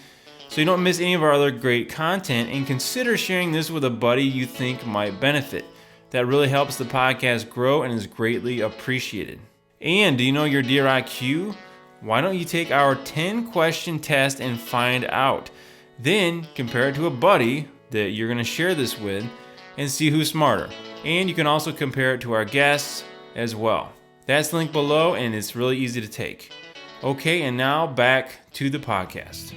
so you don't miss any of our other great content, and consider sharing this with a buddy you think might benefit. That really helps the podcast grow and is greatly appreciated. And do you know your Deer IQ? Why don't you take our 10-question test and find out? Then compare it to a buddy that you're going to share this with and see who's smarter. And you can also compare it to our guests as well. That's linked below, and it's really easy to take. Okay, and now back to the podcast.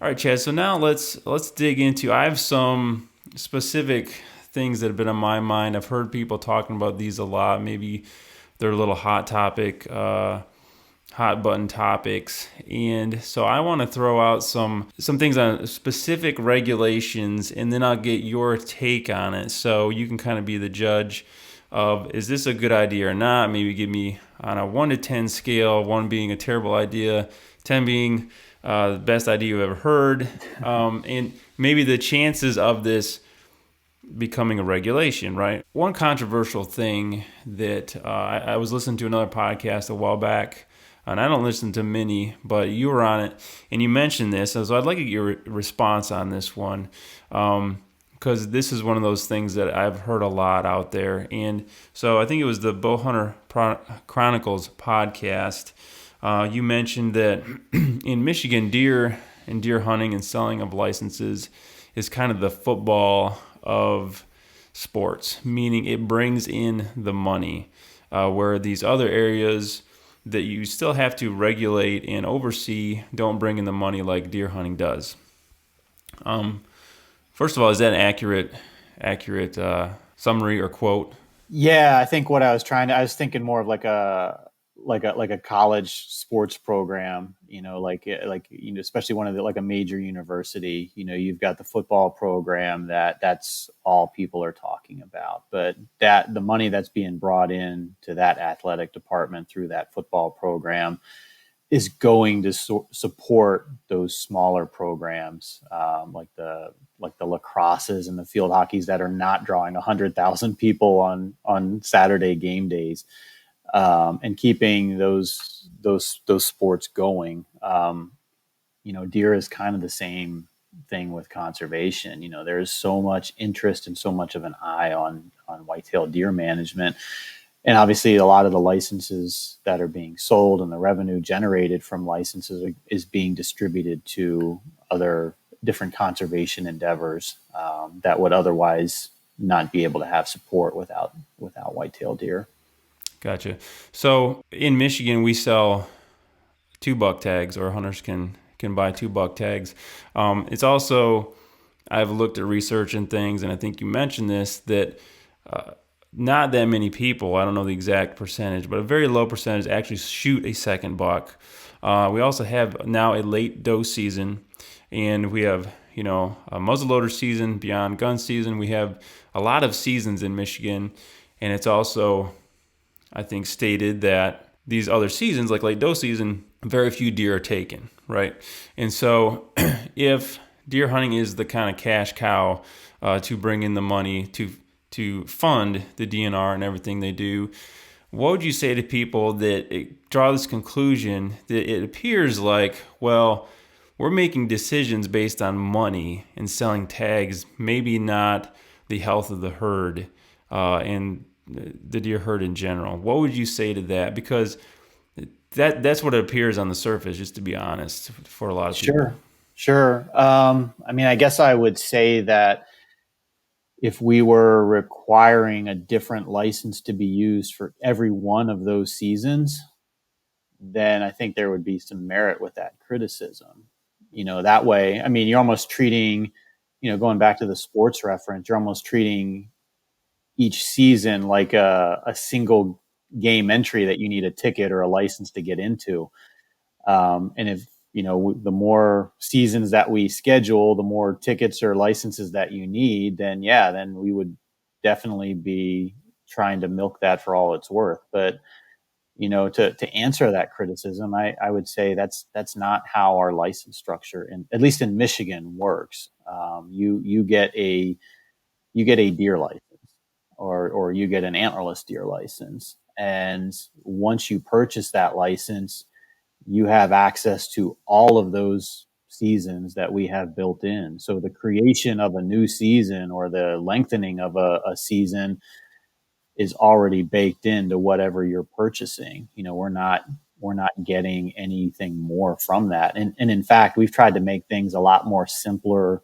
All right, Chad, so now let's dig into, I have some specific things that have been on my mind. I've heard people talking about these a lot. Maybe they're a little hot button topics. And so I want to throw out some things on specific regulations, and then I'll get your take on it. So you can kind of be the judge of, is this a good idea or not? Maybe give me on a 1 to 10 scale, 1 being a terrible idea, 10 being the best idea you've ever heard. And maybe the chances of this becoming a regulation, right? One controversial thing that I was listening to another podcast a while back, and I don't listen to many, but you were on it, and you mentioned this, so I'd like to get your response on this one, because this is one of those things that I've heard a lot out there. And so I think it was the Bowhunter Chronicles podcast. You mentioned that in Michigan, deer and deer hunting and selling of licenses is kind of the football of sports, meaning it brings in the money, where these other areas that you still have to regulate and oversee don't bring in the money like deer hunting does. First of all, is that an accurate summary or quote? Yeah, I think what I was thinking more of like a college sports program, especially one of the like a major university. You've got the football program that's all people are talking about, but that the money that's being brought in to that athletic department through that football program is going to support those smaller programs, like the lacrosses and the field hockeys that are not drawing 100,000 people on Saturday game days, and keeping those sports going. Deer is kind of the same thing with conservation. There's so much interest and so much of an eye on white-tailed deer management, and obviously a lot of the licenses that are being sold and the revenue generated from licenses is being distributed to other different conservation endeavors, that would otherwise not be able to have support without white-tailed deer. Gotcha. So in Michigan, we sell 2 buck tags, or hunters can buy 2 buck tags. It's also, I've looked at research and things, and I think you mentioned this, that not that many people, I don't know the exact percentage, but a very low percentage actually shoot a second buck. We also have now a late doe season, and we have a muzzleloader season beyond gun season. We have a lot of seasons in Michigan, and it's also, I think, stated that these other seasons, like late doe season, very few deer are taken, right? And so if deer hunting is the kind of cash cow to bring in the money to fund the DNR and everything they do, what would you say to people that draw this conclusion that it appears like, well, we're making decisions based on money and selling tags, maybe not the health of the herd and the deer herd in general? What would you say to that? Because that's what it appears on the surface, just to be honest, for a lot of people. Sure. I guess I would say that if we were requiring a different license to be used for every one of those seasons, then I think there would be some merit with that criticism. That way, you're almost treating, going back to the sports reference, you're almost treating each season like a single game entry that you need a ticket or a license to get into. And if the more seasons that we schedule, the more tickets or licenses that you need, then we would definitely be trying to milk that for all it's worth. But to answer that criticism, I would say that's not how our license structure, at least in Michigan, works. You get a deer license, or you get an antlerless deer license, and once you purchase that license, you have access to all of those seasons that we have built in. So the creation of a new season or the lengthening of a season is already baked into whatever you're purchasing. We're not getting anything more from that. And in fact, we've tried to make things a lot more simpler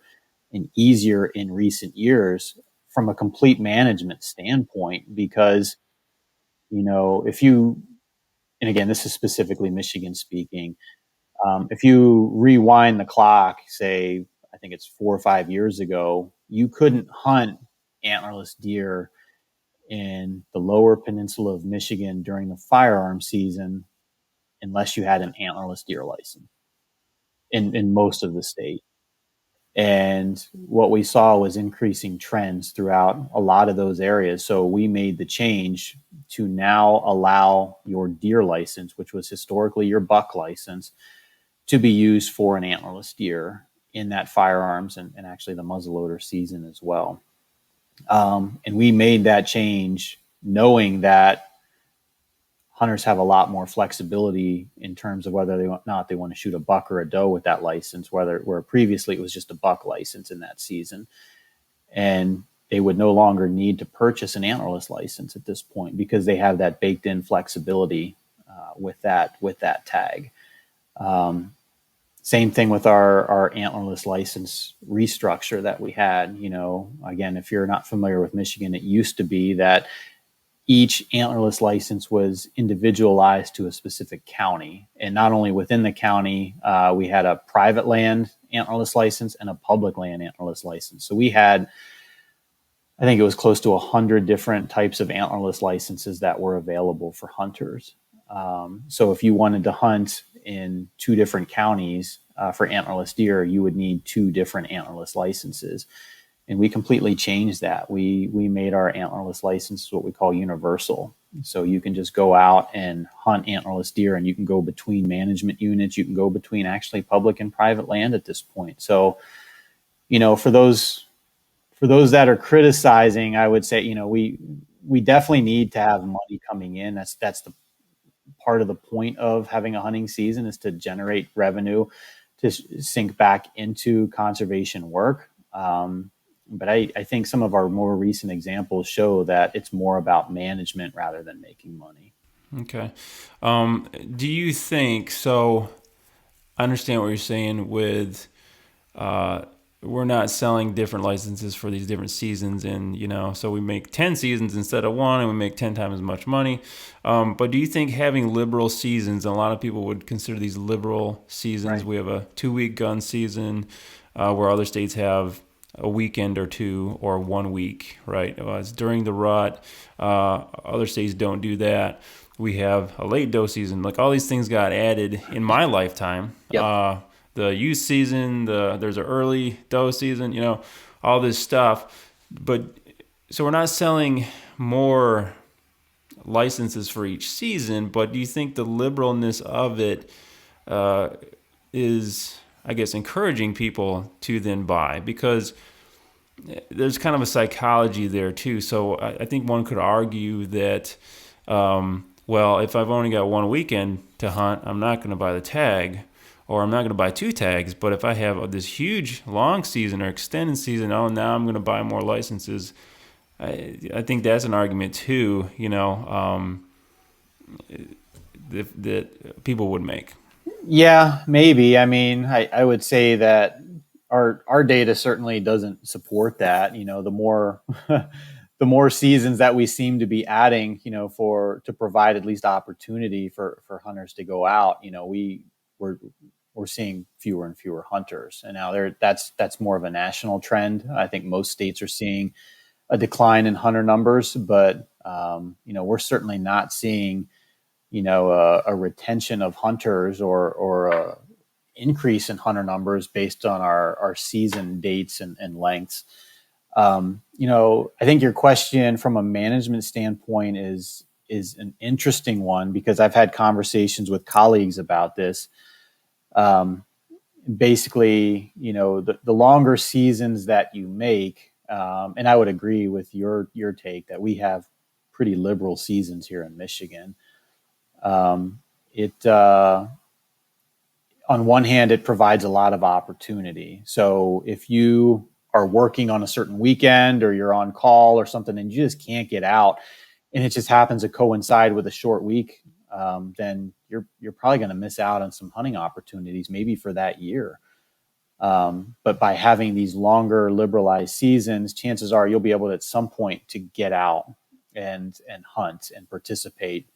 and easier in recent years from a complete management standpoint, because, if you, and again, this is specifically Michigan speaking, if you rewind the clock, say, I think it's 4 or 5 years ago, you couldn't hunt antlerless deer in the lower peninsula of Michigan during the firearm season unless you had an antlerless deer license in most of the state. And what we saw was increasing trends throughout a lot of those areas. So we made the change to now allow your deer license, which was historically your buck license, to be used for an antlerless deer in that firearms and actually the muzzleloader season as well. And we made that change knowing that hunters have a lot more flexibility in terms of whether they want to shoot a buck or a doe with that license, where previously it was just a buck license in that season. And they would no longer need to purchase an antlerless license at this point because they have that baked in flexibility with that tag. Same thing with our antlerless license restructure that we had. Again, if you're not familiar with Michigan, it used to be that each antlerless license was individualized to a specific county. And not only within the county, we had a private land antlerless license and a public land antlerless license. So we had I think it was close to 100 different types of antlerless licenses that were available for hunters. So if you wanted to hunt in 2 different counties for antlerless deer, you would need 2 different antlerless licenses. And we completely changed that. We made our antlerless license what we call universal. So you can just go out and hunt antlerless deer, and you can go between management units. You can go between actually public and private land at this point. So, for those that are criticizing, I would say, we definitely need to have money coming in. That's the part of the point of having a hunting season, is to generate revenue to sink back into conservation work. But I think some of our more recent examples show that it's more about management rather than making money. Okay. Do you think so? I understand what you're saying with we're not selling different licenses for these different seasons, and so we make 10 seasons instead of 1, and we make 10 times as much money. But do you think having liberal seasons, and a lot of people would consider these liberal seasons, Right. we have a 2-week gun season where other states have a weekend or 2 or 1 week, right? It's during the rut. Other states don't do that. We have a late doe season. Like, all these things got added in my lifetime. Yep. The youth season, there's an early doe season, all this stuff. But so we're not selling more licenses for each season, but do you think the liberalness of it is, I guess, encouraging people to then buy? Because there's kind of a psychology there too. So I think one could argue that, well, if I've only got 1 weekend to hunt, I'm not going to buy the tag, or I'm not going to buy 2 tags. But if I have this huge long season or extended season, now I'm going to buy more licenses. I think that's an argument too, that people would make. Yeah, maybe. I mean, I would say that our data certainly doesn't support that. The more the more seasons that we seem to be adding, to provide at least opportunity for hunters to go out, we're seeing fewer and fewer hunters. And now that's more of a national trend. I think most states are seeing a decline in hunter numbers, but we're certainly not seeing a retention of hunters or a increase in hunter numbers based on our season dates and lengths. I think your question from a management standpoint is an interesting one, because I've had conversations with colleagues about this. Basically, the longer seasons that you make, and I would agree with your take that we have pretty liberal seasons here in Michigan. It On one hand, it provides a lot of opportunity. So if you are working on a certain weekend, or you're on call or something, and you just can't get out, and it just happens to coincide with a short week, then you're probably going to miss out on some hunting opportunities, maybe for that year. But by having these longer liberalized seasons, chances are you'll be able to, at some point, to get out and hunt and participate.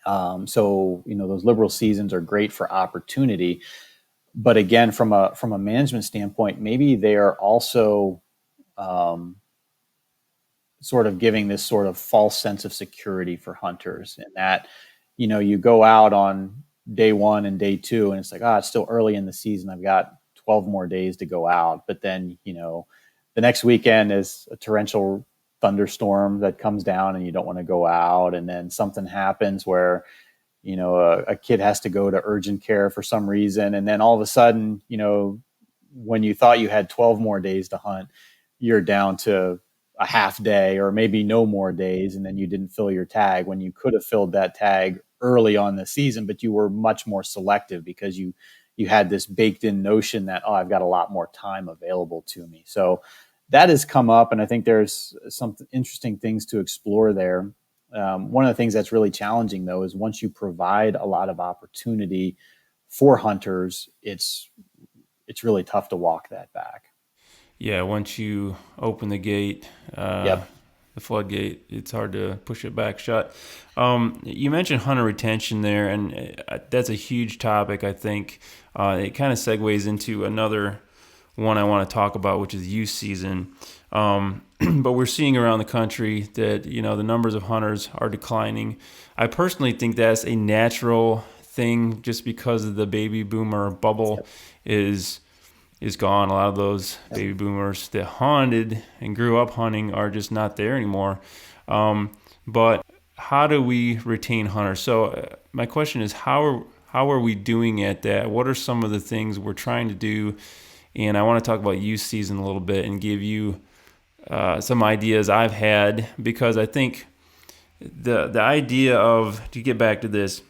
So those liberal seasons are great for opportunity, but again, from a management standpoint, maybe they are also sort of giving this sort of false sense of security for hunters, and that you go out on day 1 and day 2, and it's like, it's still early in the season, I've got 12 more days to go out. But then the next weekend is a torrential thunderstorm that comes down, and you don't want to go out, and then something happens where a kid has to go to urgent care for some reason, and then all of a sudden, when you thought you had 12 more days to hunt, you're down to a half day or maybe no more days, and then you didn't fill your tag when you could have filled that tag early on the season, but you were much more selective because you had this baked in notion that, I've got a lot more time available to me. So that has come up, and I think there's some interesting things to explore there. One of the things that's really challenging, though, is once you provide a lot of opportunity for hunters, it's really tough to walk that back. Yeah, once you open the gate, Yep. the floodgate, it's hard to push it back shut. You mentioned hunter retention there, and that's a huge topic, I think. It kind of segues into another one I want to talk about, which is youth season. But we're seeing around the country that, the numbers of hunters are declining. I personally think that's a natural thing just because of the baby boomer bubble is gone. A lot of those baby boomers that hunted and grew up hunting are just not there anymore. But how do we retain hunters? So my question is, how are we doing at that? What are some of the things we're trying to do? And I want to talk about youth season a little bit and give you some ideas I've had, because I think the idea of, to get back to this,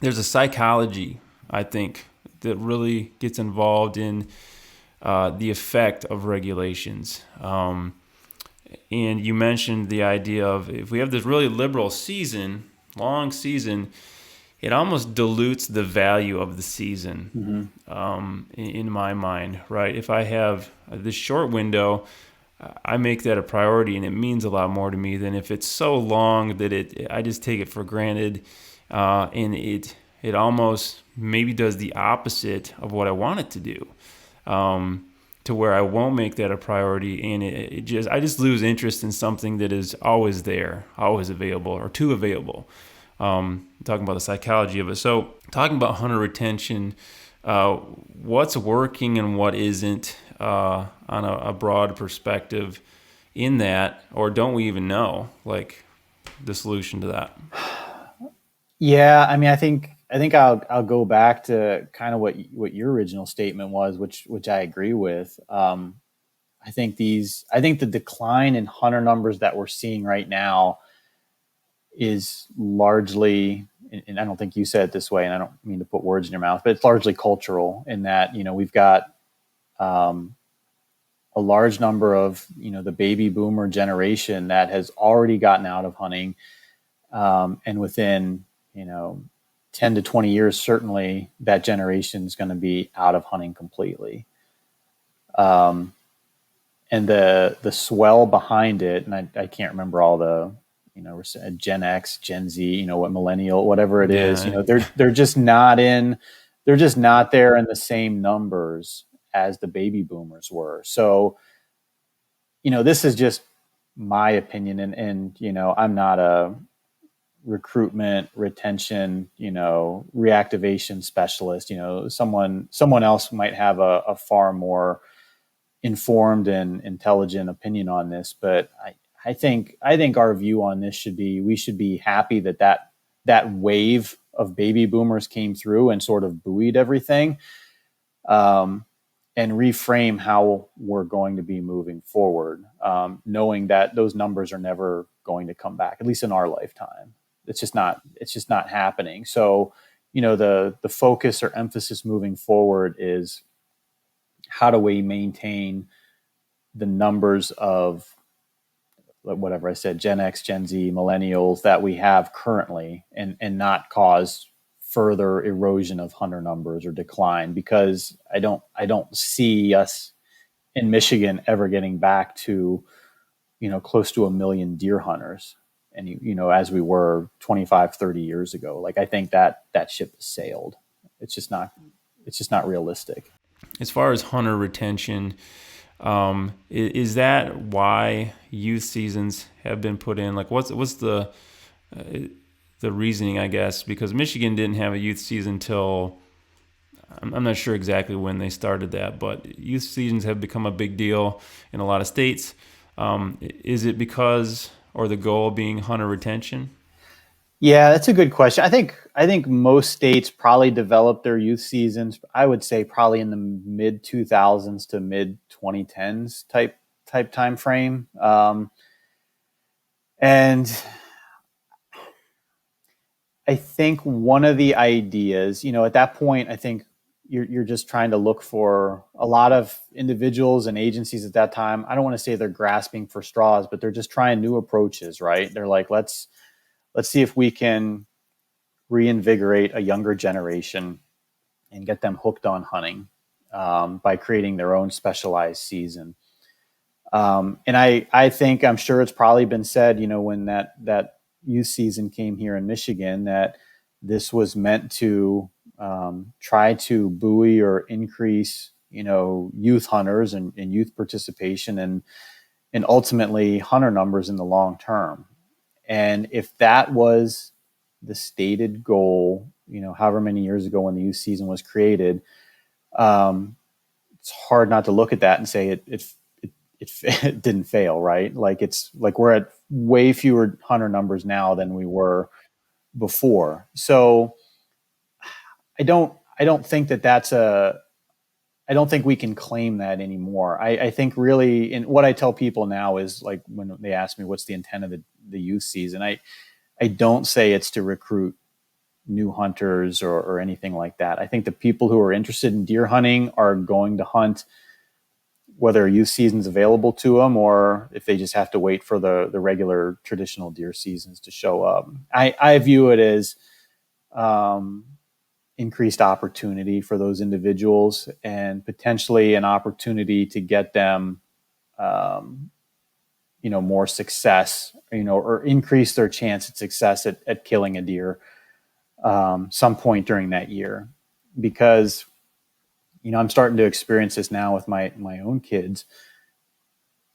there's a psychology, I think, that really gets involved in the effect of regulations. And you mentioned the idea of, if we have this really liberal season, long season, it almost dilutes the value of the season, in my mind, right? If I have this short window, I make that a priority, and it means a lot more to me than if it's so long that I just take it for granted, and it almost maybe does the opposite of what I want it to do, to where I won't make that a priority, and I just lose interest in something that is always there, always available, or too available. Talking about the psychology of it. So talking about hunter retention, what's working and what isn't, on a broad perspective in that, or don't we even know, like, the solution to that? Yeah, I mean, I think I'll go back to kind of what your original statement was, which I agree with. I think the decline in hunter numbers that we're seeing right now is largely, and I don't think you said it this way, and I don't mean to put words in your mouth, but it's largely cultural, in that, we've got a large number of, the baby boomer generation that has already gotten out of hunting. And within, 10 to 20 years, certainly that generation is going to be out of hunting completely. And the swell behind it, and I can't remember all the, Gen X, Gen Z, what millennial, whatever it is, they're just not there in the same numbers as the baby boomers were. So, this is just my opinion, and I'm not a recruitment, retention, reactivation specialist. Someone else might have a far more informed and intelligent opinion on this, but I think our view on this should be, we should be happy that wave of baby boomers came through and sort of buoyed everything, and reframe how we're going to be moving forward, knowing that those numbers are never going to come back, at least in our lifetime. It's just not happening. So, the focus or emphasis moving forward is, how do we maintain the numbers of, whatever I said, Gen X, Gen Z, millennials that we have currently, and not cause further erosion of hunter numbers or decline, because I don't see us in Michigan ever getting back to, close to 1 million deer hunters. And, as we were 25, 30 years ago. Like, I think that ship has sailed. It's just not realistic. As far as hunter retention, is that why youth seasons have been put in? Like, what's the reasoning, I guess? Because Michigan didn't have a youth season till, I'm not sure exactly when they started that, but youth seasons have become a big deal in a lot of states. Is it because, or the goal being hunter retention? Yeah, that's a good question. I think most states probably developed their youth seasons, I would say probably in the mid 2000s to mid 2010s type time frame. And I think one of the ideas, at that point, I think you're just trying to look for, a lot of individuals and agencies at that time, I don't want to say they're grasping for straws, but they're just trying new approaches, right? They're like, let's see if we can reinvigorate a younger generation and get them hooked on hunting, by creating their own specialized season. And I think, I'm sure it's probably been said, when that youth season came here in Michigan, that this was meant to try to buoy or increase youth hunters and youth participation and ultimately hunter numbers in the long term. And if that was the stated goal, however many years ago when the youth season was created, it's hard not to look at that and say it didn't fail, right? Like it's like we're at way fewer hunter numbers now than we were before. So I don't think I don't think we can claim that anymore. I think really, and what I tell people now is like when they ask me what's the intent of the youth season, I don't say it's to recruit new hunters or anything like that. I think the people who are interested in deer hunting are going to hunt whether a youth season's available to them or if they just have to wait for the regular traditional deer seasons to show up. I view it as increased opportunity for those individuals and potentially an opportunity to get them, more success, or increase their chance at success at killing a deer some point during that year. Because, I'm starting to experience this now with my own kids.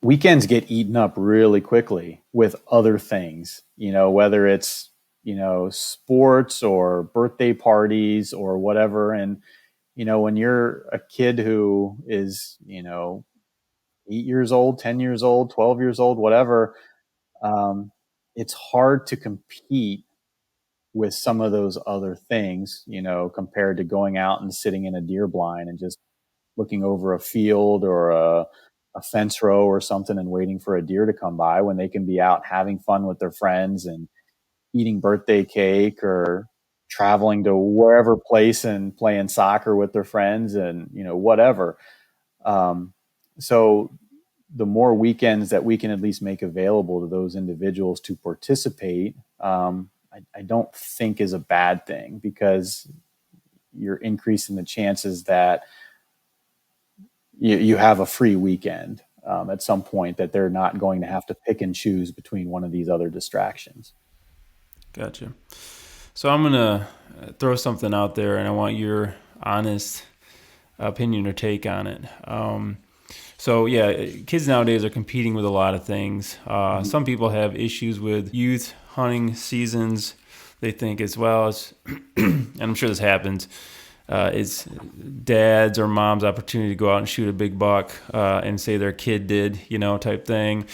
Weekends get eaten up really quickly with other things, whether it's, sports or birthday parties or whatever. And, when you're a kid who is, 8 years old, 10 years old, 12 years old, whatever, it's hard to compete with some of those other things, compared to going out and sitting in a deer blind and just looking over a field or a fence row or something and waiting for a deer to come by when they can be out having fun with their friends and eating birthday cake or traveling to wherever place and playing soccer with their friends and, whatever. So the more weekends that we can at least make available to those individuals to participate, I don't think is a bad thing because you're increasing the chances that you have a free weekend at some point, that they're not going to have to pick and choose between one of these other distractions. Gotcha. So I'm going to throw something out there and I want your honest opinion or take on it. So yeah, kids nowadays are competing with a lot of things. Some people have issues with youth hunting seasons. They think as well as, and I'm sure this happens, it's dad's or mom's opportunity to go out and shoot a big buck and say their kid did, type thing.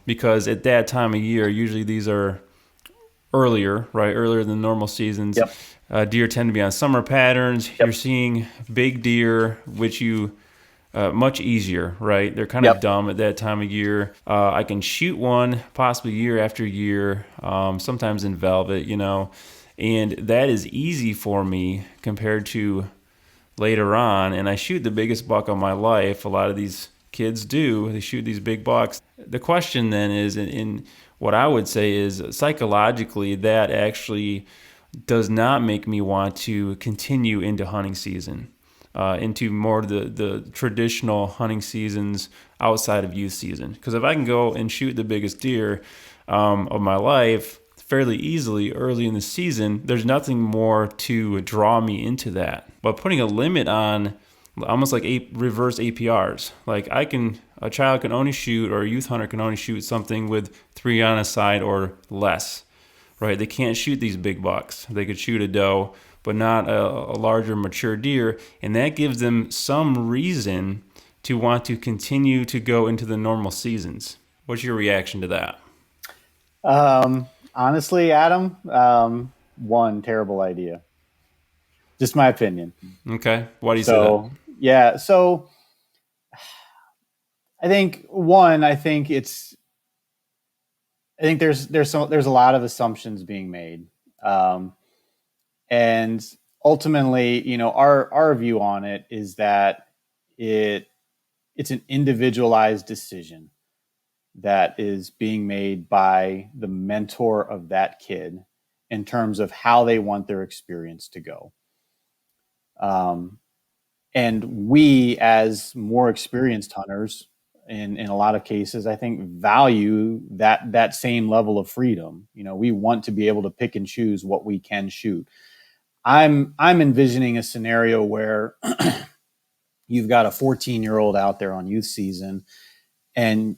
Because at that time of year, usually these are earlier than normal seasons. Yep. Deer tend to be on summer patterns. Yep. You're seeing big deer, which you much easier, right? They're kind of dumb at that time of year. I can shoot one possibly year after year, sometimes in velvet, and that is easy for me compared to later on. And I shoot the biggest buck of my life. A lot of these kids do. They shoot these big bucks. The question then is, in what I would say is psychologically, that actually does not make me want to continue into hunting season. Into more the traditional hunting seasons outside of youth season. Because if I can go and shoot the biggest deer of my life fairly easily early in the season, there's nothing more to draw me into that. But putting a limit on, almost like reverse APRs, like a child can only shoot, or a youth hunter can only shoot something with 3 on a side or less, right? They can't shoot these big bucks. They could shoot a doe, but not a larger mature deer. And that gives them some reason to want to continue to go into the normal seasons. What's your reaction to that? Honestly, Adam, one terrible idea. Just my opinion. Okay. Why do you say that? Yeah. So I think there's a lot of assumptions being made. And ultimately, our view on it is that it's an individualized decision that is being made by the mentor of that kid in terms of how they want their experience to go. And we, as more experienced hunters, in a lot of cases, I think value that same level of freedom. We want to be able to pick and choose what we can shoot. I'm envisioning a scenario where you've got a 14-year-old out there on youth season, and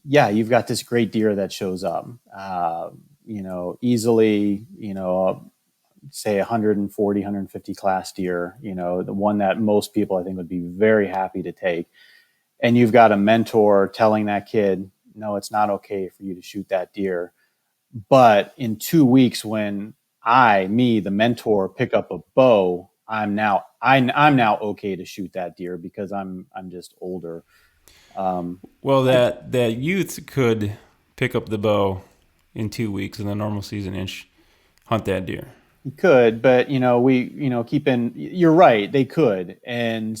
yeah, you've got this great deer that shows up, easily, say 140, 150 class deer, the one that most people I think would be very happy to take. And you've got a mentor telling that kid, no, it's not okay for you to shoot that deer. But in 2 weeks, when the mentor, pick up a bow, I'm now okay to shoot that deer because I'm just older. Well, that youth could pick up the bow in 2 weeks in the normal season and hunt that deer. You could, but you're right, they could. And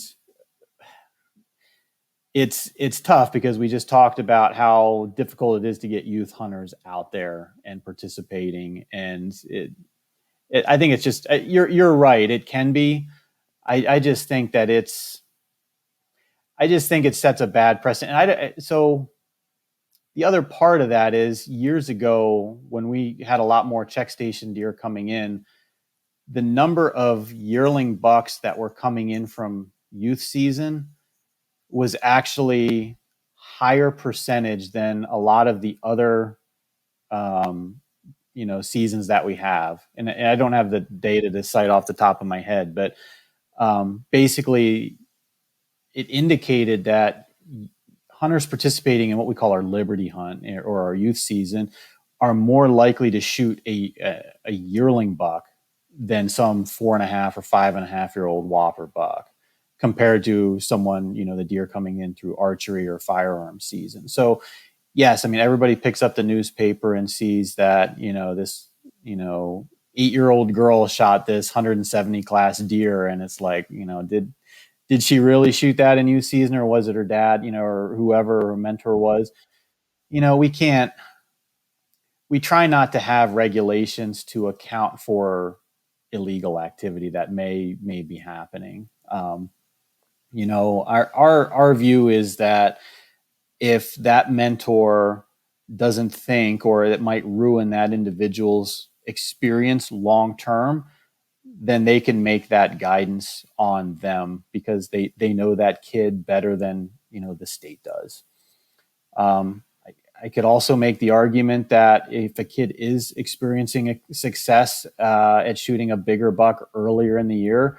it's tough because we just talked about how difficult it is to get youth hunters out there and participating. And I think it's just, you're right. It can be. I just think that it sets a bad precedent. So the other part of that is, years ago when we had a lot more check station deer coming in, the number of yearling bucks that were coming in from youth season was actually higher percentage than a lot of the other seasons that we have. And I don't have the data to cite off the top of my head, but basically it indicated that hunters participating in what we call our Liberty hunt or our youth season are more likely to shoot a yearling buck than some 4.5 or 5.5 year old whopper buck, compared to someone, the deer coming in through archery or firearm season. So yes, I mean, everybody picks up the newspaper and sees that, this, 8-year-old girl shot this 170 class deer. And it's like, did she really shoot that in youth season, or was it her dad, or whoever her mentor was? We try not to have regulations to account for illegal activity that may be happening. Our view is that if that mentor doesn't think, or it might ruin that individual's experience long term, then they can make that guidance on them because they know that kid better than the state does. I could also make the argument that if a kid is experiencing a success at shooting a bigger buck earlier in the year,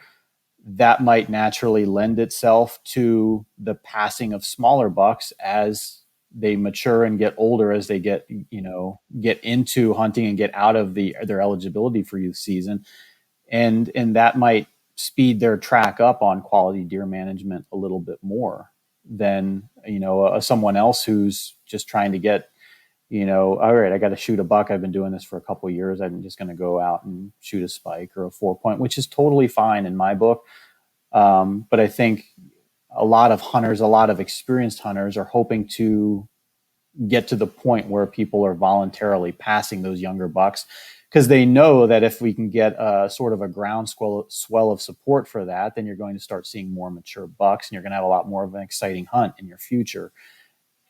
that might naturally lend itself to the passing of smaller bucks as they mature and get older, as they get into hunting and get out of their eligibility for youth season. And that might speed their track up on quality deer management a little bit more than, someone else who's just trying to get, all right, I got to shoot a buck. I've been doing this for a couple of years. I'm just going to go out and shoot a spike or a 4-point, which is totally fine in my book. But I think a lot of experienced hunters are hoping to get to the point where people are voluntarily passing those younger bucks, because they know that if we can get a sort of a groundswell of support for that, then you're going to start seeing more mature bucks, and you're going to have a lot more of an exciting hunt in your future.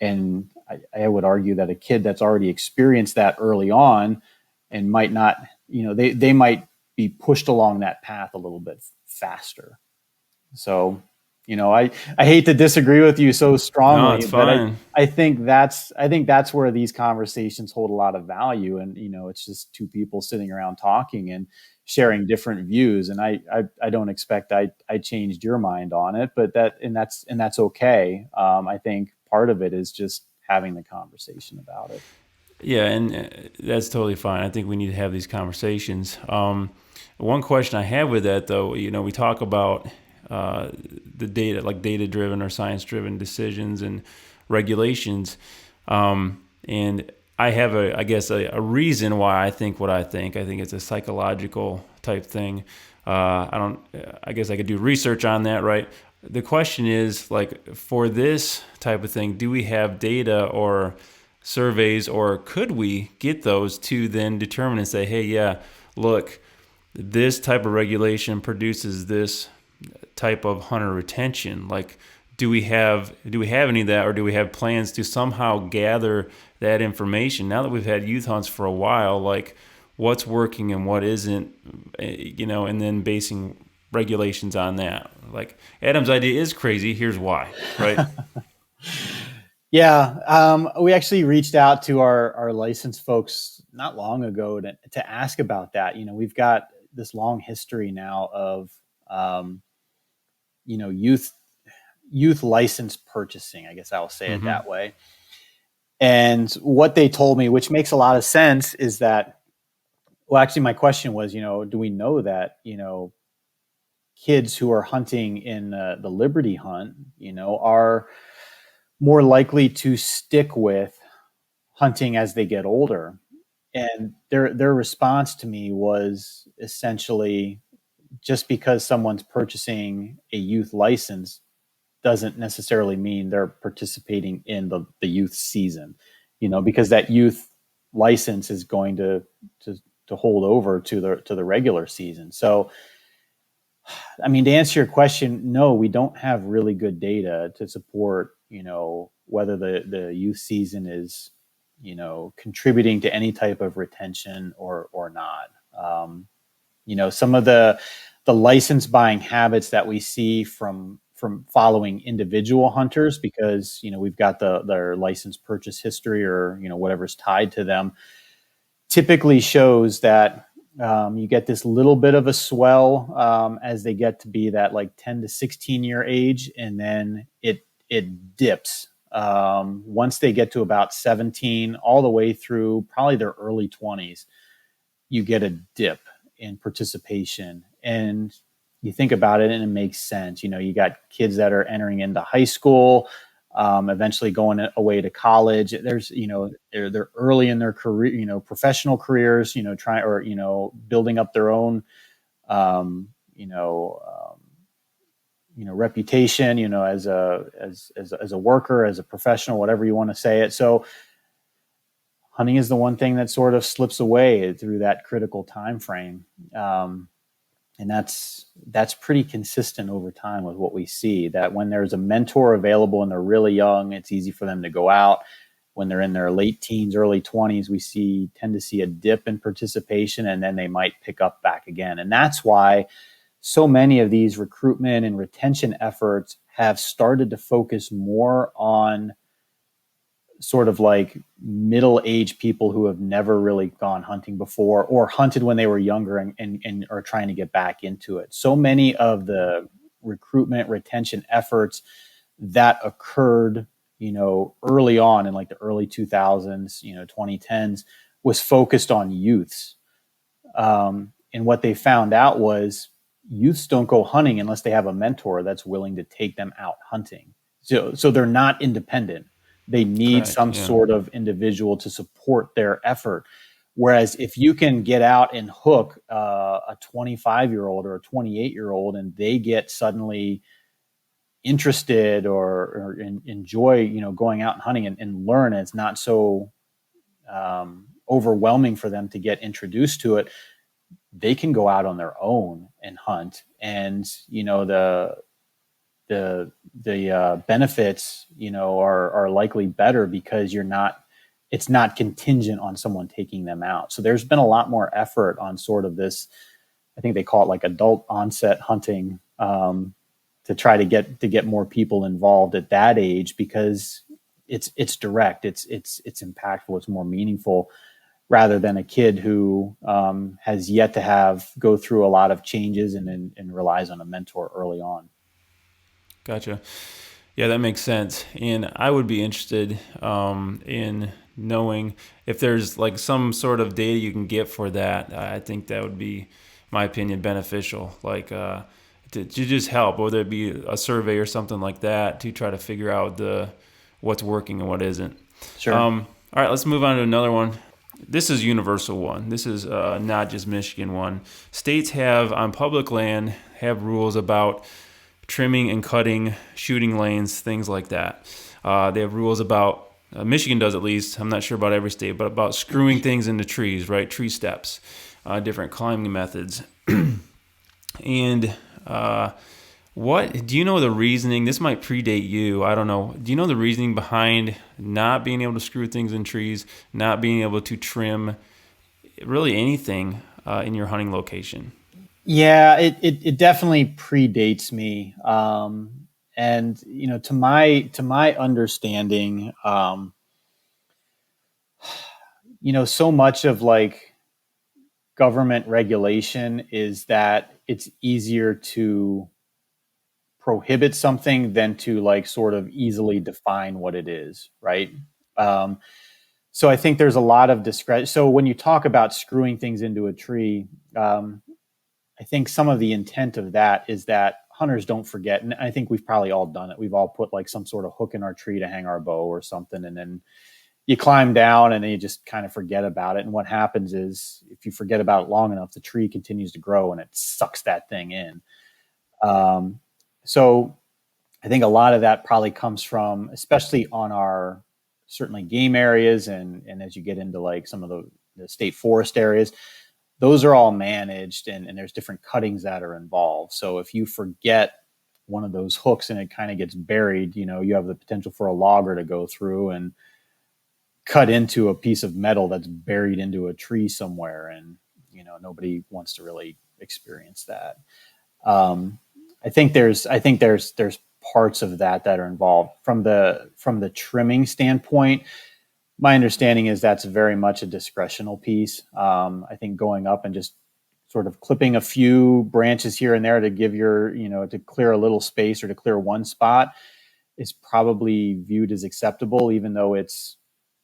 And I would argue that a kid that's already experienced that early on and might not, they might be pushed along that path a little bit faster. So, I hate to disagree with you so strongly, no, it's fine. But I think that's where these conversations hold a lot of value. And, it's just two people sitting around talking and sharing different views. And I don't expect I changed your mind on it, but that's okay. I think part of it is just having the conversation about it. Yeah, and that's totally fine. I think we need to have these conversations. One question I have with that, though, we talk about the data, like data-driven or science-driven decisions and regulations. And I have a reason why I think what I think. I think it's a psychological type thing. I guess I could do research on that, right? The question is, like, for this type of thing, do we have data or surveys, or could we get those to then determine and say, hey, yeah, look, this type of regulation produces this type of hunter retention? Like, do we have any of that, or do we have plans to somehow gather that information now that we've had youth hunts for a while? Like, what's working and what isn't, and then basing regulations on that. Like Adam's idea is crazy. Here's why, right? Yeah, we actually reached out to our licensed folks not long ago to ask about that. We've got this long history now of um, youth license purchasing. I guess I will say it Mm-hmm. that way. And what they told me, which makes a lot of sense, is that, well, actually, my question was, do we know that kids who are hunting in the Liberty hunt, are more likely to stick with hunting as they get older? And their response to me was essentially, just because someone's purchasing a youth license doesn't necessarily mean they're participating in the youth season, because that youth license is going to hold over to the regular season. So, I mean, to answer your question, no, we don't have really good data to support, whether the youth season is, contributing to any type of retention or not. Some of the license buying habits that we see from following individual hunters, because we've got their license purchase history, or whatever's tied to them, typically shows that you get this little bit of a swell as they get to be that like 10 to 16 year age, and then it dips once they get to about 17, all the way through probably their early 20s. You get a dip in participation, and you think about it and it makes sense. You got kids that are entering into high school, eventually going away to college. There's, they're early in their career, professional careers, trying, or, building up their own, um, you know, um, reputation, as a worker, as a professional, whatever you want to say it. So hunting is the one thing that sort of slips away through that critical time frame. And that's pretty consistent over time with what we see, that when there's a mentor available and they're really young, it's easy for them to go out. When they're in their late teens, early 20s, we tend to see a dip in participation, and then they might pick up back again. And that's why so many of these recruitment and retention efforts have started to focus more on sort of like middle-aged people who have never really gone hunting before, or hunted when they were younger and are trying to get back into it. So many of the recruitment retention efforts that occurred, early on in like the early 2000s, 2010s, was focused on youths. And what they found out was youths don't go hunting unless they have a mentor that's willing to take them out hunting. So they're not independent. They need Correct, some yeah. sort of individual to support their effort. Whereas if you can get out and hook a 25-year-old or a 28-year-old, and they get suddenly interested or enjoy, going out and hunting and learn, and it's not so overwhelming for them to get introduced to it, they can go out on their own and hunt. And, the benefits, are likely better, because it's not contingent on someone taking them out. So there's been a lot more effort on sort of this, I think they call it like adult onset hunting, to try to get more people involved at that age, because it's direct, it's impactful, it's more meaningful, rather than a kid who has yet to go through a lot of changes and relies on a mentor early on. Gotcha. Yeah, that makes sense. And I would be interested in knowing if there's like some sort of data you can get for that. I think that would be, my opinion, beneficial. Like to just help, whether it be a survey or something like that, to try to figure out what's working and what isn't. Sure. All right, let's move on to another one. This is universal one. This is not just Michigan one. States on public land have rules about trimming and cutting, shooting lanes, things like that. They have rules about, Michigan does at least, I'm not sure about every state, but about screwing things into trees, right? Tree steps, different climbing methods. And what do you know the reasoning? This might predate you. I don't know. Do you know the reasoning behind not being able to screw things in trees, not being able to trim really anything in your hunting location? Yeah, it definitely predates me. And to my understanding, so much of like government regulation is that it's easier to prohibit something than to like sort of easily define what it is, right? Um, so I think there's a lot of discretion. So when you talk about screwing things into a tree, um, I think some of the intent of that is that hunters don't forget, and I think we've probably all done it. We've all put like some sort of hook in our tree to hang our bow or something, and then you climb down and then you just kind of forget about it. And what happens is, if you forget about it long enough, the tree continues to grow and it sucks that thing in. Um, so I think a lot of that probably comes from, especially on our certainly game areas, and as you get into like some of the state forest areas, those are all managed, and there's different cuttings that are involved. So if you forget one of those hooks and it kind of gets buried, you have the potential for a logger to go through and cut into a piece of metal that's buried into a tree somewhere, and nobody wants to really experience that. um, I think there's parts of that are involved from the trimming standpoint. My understanding is that's very much a discretional piece. I think going up and just sort of clipping a few branches here and there to give to clear a little space or to clear one spot is probably viewed as acceptable, even though it's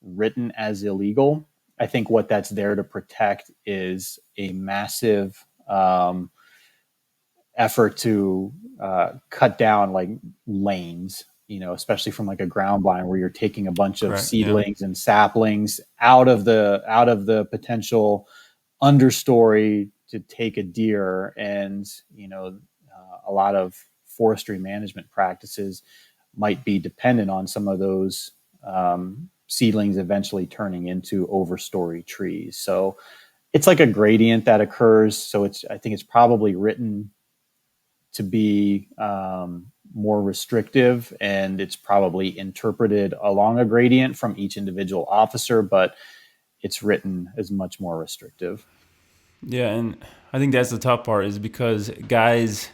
written as illegal. I think what that's there to protect is a massive effort to cut down like lanes, especially from like a ground blind where you're taking a bunch of Correct. Yeah. seedlings and saplings out of the potential understory to take a deer. And a lot of forestry management practices might be dependent on some of those seedlings eventually turning into overstory trees. So it's like a gradient that occurs. So I think it's probably written to be more restrictive, and it's probably interpreted along a gradient from each individual officer, but it's written as much more restrictive. Yeah, and I think that's the tough part is because guys,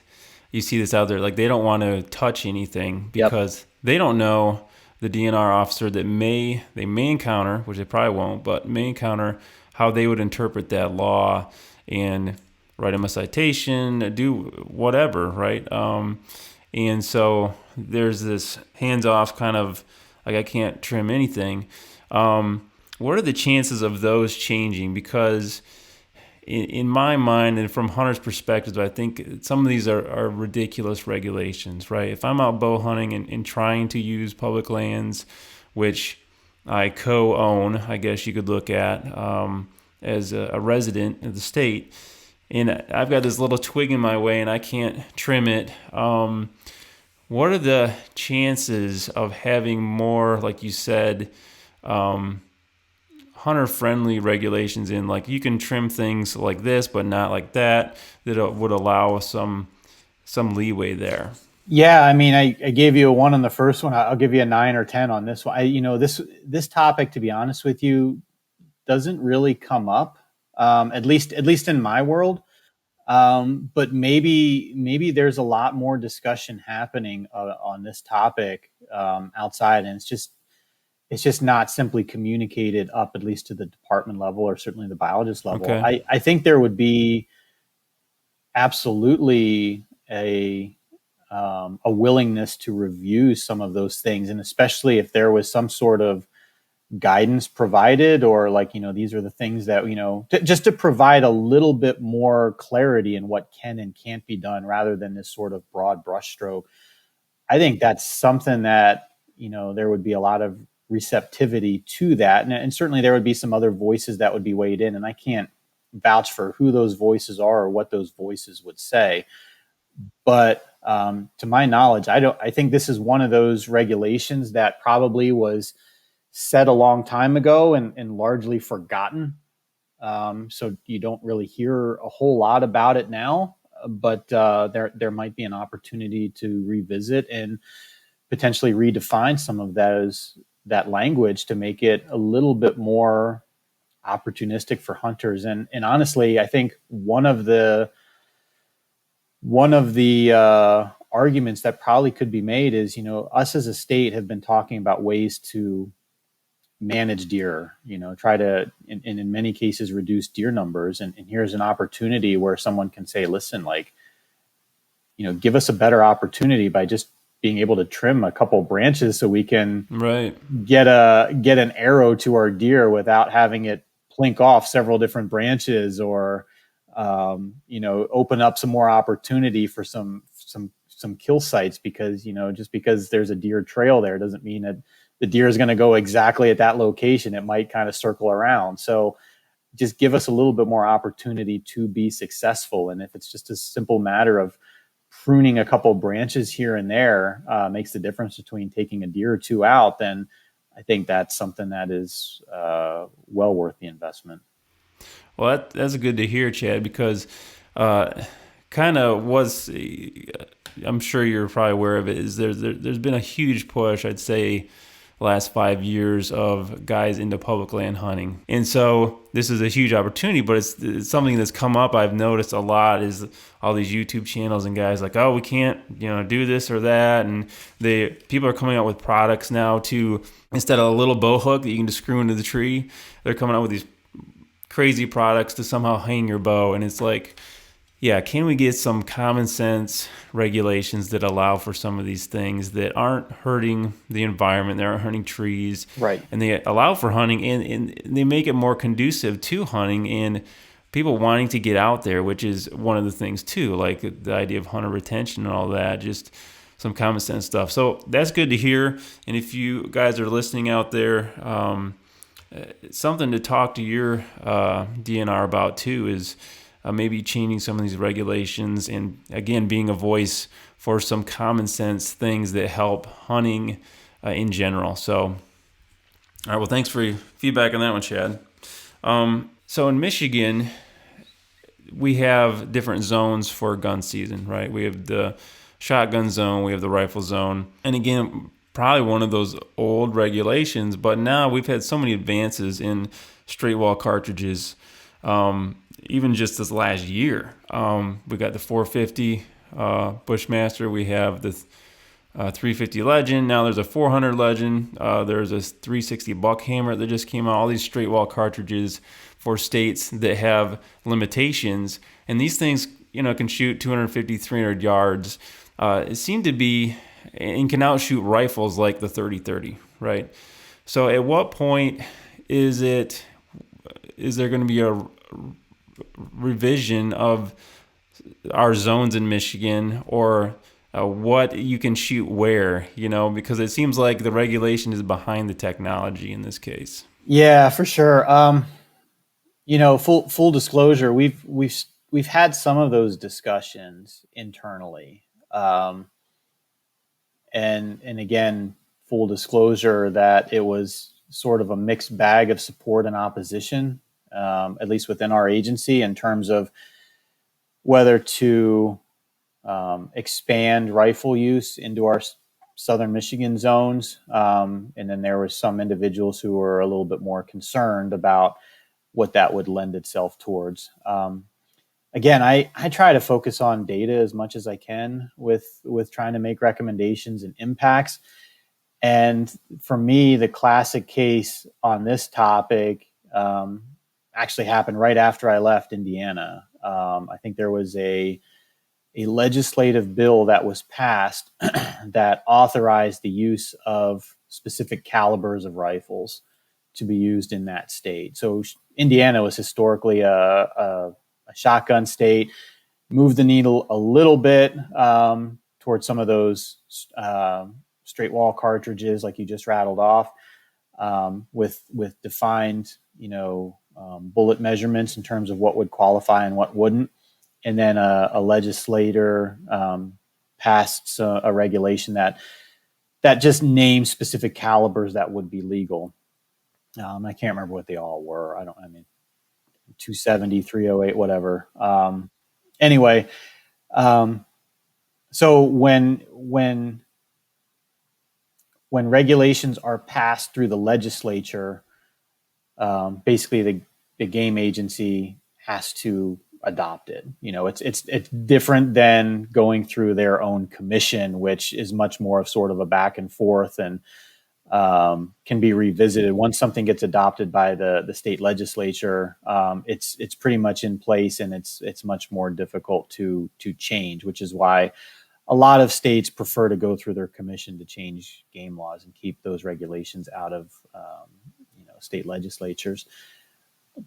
you see this out there, like they don't want to touch anything Yep. because they don't know the DNR officer that they may encounter, which they probably won't, but may encounter how they would interpret that law and write them a citation, do whatever, right? And so there's this hands-off kind of like I can't trim anything. What are the chances of those changing? Because in my mind and from hunters' perspectives, I think some of these are ridiculous regulations, right? If I'm out bow hunting and trying to use public lands, which I co-own, I guess you could look at as a resident of the state, and I've got this little twig in my way and I can't trim it. What are the chances of having more, like you said, hunter-friendly regulations in, like you can trim things like this but not like that would allow some leeway there? Yeah, I mean, I gave you a 1 on the first one. I'll give you a 9 or 10 on this one. This topic, to be honest with you, doesn't really come up, at least in my world. But maybe there's a lot more discussion happening on this topic outside, and it's just not simply communicated up, at least to the department level or certainly the biologist level. Okay. I think there would be absolutely a willingness to review some of those things, and especially if there was some sort of guidance provided, or like these are the things that just to provide a little bit more clarity in what can and can't be done rather than this sort of broad brushstroke. I think that's something that there would be a lot of receptivity to that, and certainly there would be some other voices that would be weighed in, and I can't vouch for who those voices are or what those voices would say. But to my knowledge, I think this is one of those regulations that probably was said a long time ago and largely forgotten. So you don't really hear a whole lot about it now, but there might be an opportunity to revisit and potentially redefine some of that language to make it a little bit more opportunistic for hunters. And honestly, I think one of the one of the arguments that probably could be made is, us as a state have been talking about ways to manage deer, try to, and in many cases, reduce deer numbers. And here's an opportunity where someone can say, listen, like, give us a better opportunity by just being able to trim a couple branches so we can Right. get an arrow to our deer without having it plink off several different branches, or open up some more opportunity for some kill sites, because just because there's a deer trail there doesn't mean that the deer is going to go exactly at that location. It might kind of circle around. So just give us a little bit more opportunity to be successful. And if it's just a simple matter of pruning a couple branches here and there makes the difference between taking a deer or two out, then I think that's something that is well worth the investment. Well, that's good to hear, Chad, because kind of was, I'm sure you're probably aware of it, is there's been a huge push, I'd say, last 5 years of guys into public land hunting. And so this is a huge opportunity, but it's something that's come up. I've noticed a lot is all these YouTube channels and guys like, oh, we can't, do this or that. And people are coming out with products now to, instead of a little bow hook that you can just screw into the tree, they're coming out with these crazy products to somehow hang your bow. And it's like, yeah, can we get some common sense regulations that allow for some of these things that aren't hurting the environment, they aren't hurting trees, right? And they allow for hunting, and they make it more conducive to hunting and people wanting to get out there, which is one of the things too, like the idea of hunter retention and all that, just some common sense stuff. So that's good to hear. And if you guys are listening out there, something to talk to your DNR about too is maybe changing some of these regulations, and again, being a voice for some common sense things that help hunting in general. So, all right, well, thanks for your feedback on that one, Chad. So in Michigan, we have different zones for gun season, right? We have the shotgun zone, we have the rifle zone, and again, probably one of those old regulations, but now we've had so many advances in straight wall cartridges. Even just this last year, we got the 450 Bushmaster, we have the 350 Legend, now there's a 400 Legend, there's a 360 Buckhammer that just came out, all these straight wall cartridges for states that have limitations, and these things, can shoot 250, 300 yards. It seemed to be, and can outshoot rifles like the 30-30, right? So at what point is there going to be a revision of our zones in Michigan, or what you can shoot where, because it seems like the regulation is behind the technology in this case. Yeah, for sure. Full disclosure, we've had some of those discussions internally, and again, full disclosure that it was sort of a mixed bag of support and opposition, at least within our agency, in terms of whether to expand rifle use into our southern Michigan zones. And then there were some individuals who were a little bit more concerned about what that would lend itself towards. Again, I try to focus on data as much as I can with trying to make recommendations and impacts. And for me, the classic case on this topic actually happened right after I left Indiana. I think there was a legislative bill that was passed that authorized the use of specific calibers of rifles to be used in that state. So Indiana was historically a shotgun state, moved the needle a little bit towards some of those straight wall cartridges like you just rattled off, with defined, bullet measurements in terms of what would qualify and what wouldn't. And then a legislator passed a regulation that just named specific calibers that would be legal. I can't remember what they all were. 270, 308, whatever. Anyway, so when regulations are passed through the legislature, basically the game agency has to adopted. It's different than going through their own commission, which is much more of sort of a back and forth and can be revisited once something gets adopted by the state legislature. It's pretty much in place, and it's much more difficult to change, which is why a lot of states prefer to go through their commission to change game laws and keep those regulations out of state legislatures.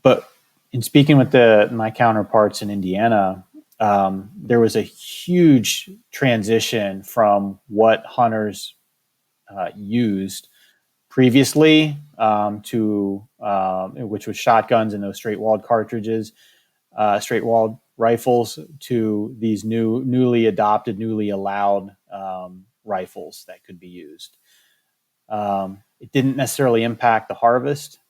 But in speaking with my counterparts in Indiana, there was a huge transition from what hunters used previously to which was shotguns and those straight-walled cartridges, straight-walled rifles, to these newly adopted, newly allowed rifles that could be used. It didn't necessarily impact the harvest,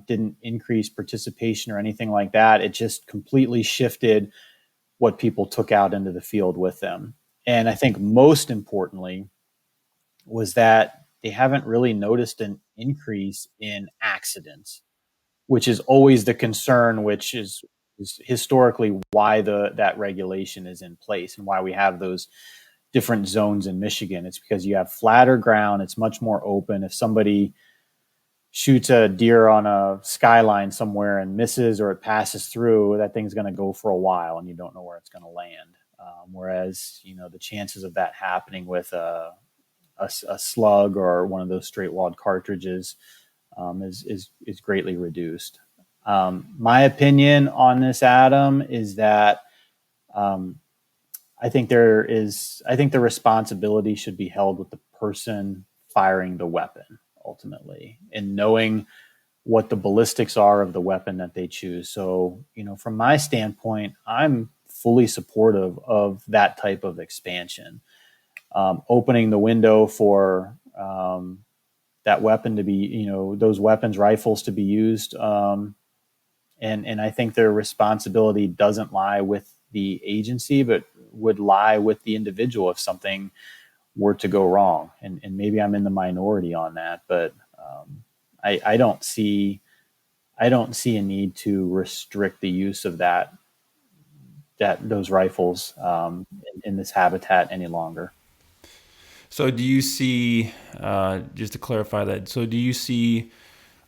didn't increase participation or anything like that. It just completely shifted what people took out into the field with them. And I think most importantly was that they haven't really noticed an increase in accidents, which is always the concern, which is historically why that regulation is in place and why we have those different zones in Michigan. It's because you have flatter ground. It's much more open. If somebody shoots a deer on a skyline somewhere and misses, or it passes through, that thing's going to go for a while and you don't know where it's going to land. Whereas, the chances of that happening with a slug or one of those straight-walled cartridges is greatly reduced. My opinion on this, Adam, is that I think the responsibility should be held with the person firing the weapon ultimately, and knowing what the ballistics are of the weapon that they choose. So, from my standpoint, I'm fully supportive of that type of expansion. Opening the window for that weapon to be, those weapons, rifles to be used. And I think their responsibility doesn't lie with the agency, but would lie with the individual if something were to go wrong. And maybe I'm in the minority on that, but I don't see a need to restrict the use of those rifles in this habitat any longer. So do you see, just to clarify that, so do you see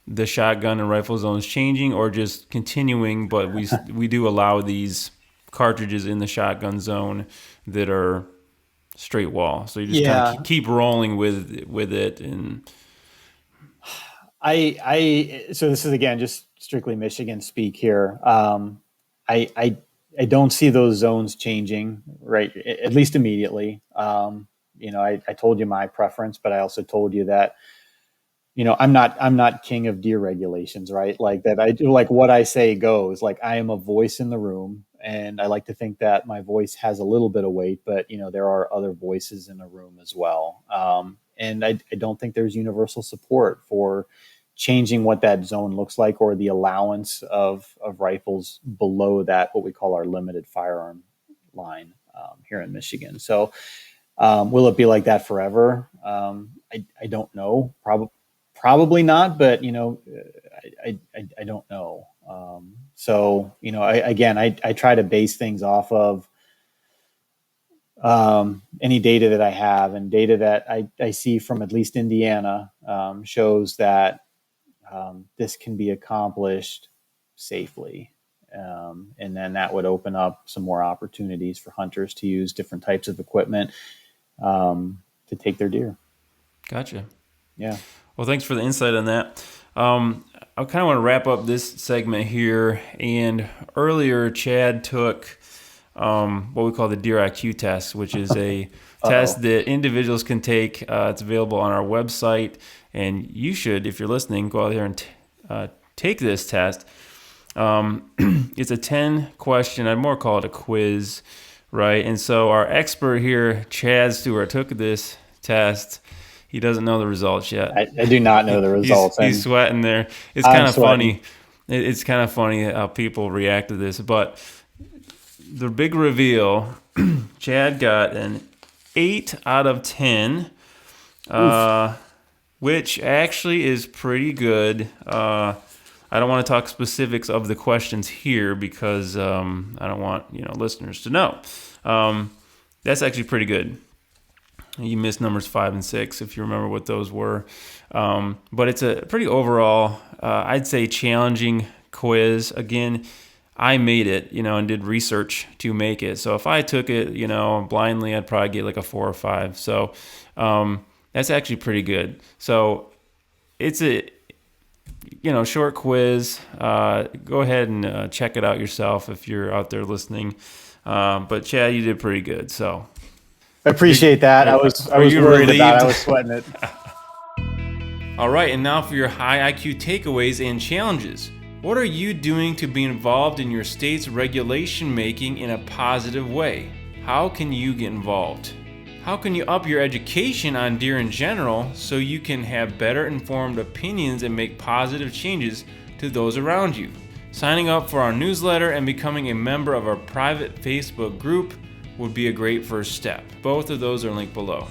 the shotgun and rifle zones changing, or just continuing, but we do allow these cartridges in the shotgun zone that are straight wall? So you just kind of keep rolling with it. And so this is, again, just strictly Michigan speak here. I don't see those zones changing, right, at least immediately. I told you my preference, but I also told you that, I'm not king of deer regulations, right? Like that, I do, like, what I say goes. Like, I am a voice in the room, and I like to think that my voice has a little bit of weight, but there are other voices in the room as well. And I don't think there's universal support for changing what that zone looks like, or the allowance of rifles below that, what we call our limited firearm line here in Michigan. So will it be like that forever? I don't know. Probably not, but I don't know. So I try to base things off of any data that I have, and data that I see from at least Indiana shows that this can be accomplished safely. And then that would open up some more opportunities for hunters to use different types of equipment to take their deer. Gotcha. Yeah. Well, thanks for the insight on that. I kind of want to wrap up this segment here. And earlier, Chad took what we call the Deer IQ test, which is a test that individuals can take. It's available on our website. And you should, if you're listening, go out there and take this test. It's a 10-question, I'd more call it a quiz, right? And so our expert here, Chad Stewart, took this test. He doesn't know the results yet. I do not know the results. He's sweating there. It's kind of funny. It's kind of funny how people react to this. But the big reveal, Chad got an 8 out of 10, which actually is pretty good. I don't want to talk specifics of the questions here because I don't want listeners to know. That's actually pretty good. You missed numbers 5 and 6 if you remember what those were. But it's a pretty overall, I'd say, challenging quiz. Again, I made it, and did research to make it. So if I took it, blindly, I'd probably get like a 4 or 5. So that's actually pretty good. So it's a short quiz. Go ahead and check it out yourself if you're out there listening. But Chad, you did pretty good. So I appreciate that. I was worried about it. I was sweating it. All right, and now for your high IQ takeaways and challenges. What are you doing to be involved in your state's regulation making in a positive way? How can you get involved? How can you up your education on deer in general so you can have better informed opinions and make positive changes to those around you? Signing up for our newsletter and becoming a member of our private Facebook group would be a great first step. Both of those are linked below.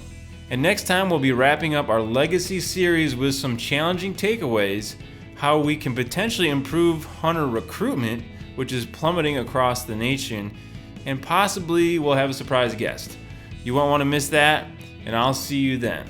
And next time we'll be wrapping up our legacy series with some challenging takeaways, how we can potentially improve hunter recruitment, which is plummeting across the nation, and possibly we'll have a surprise guest. You won't want to miss that, and I'll see you then.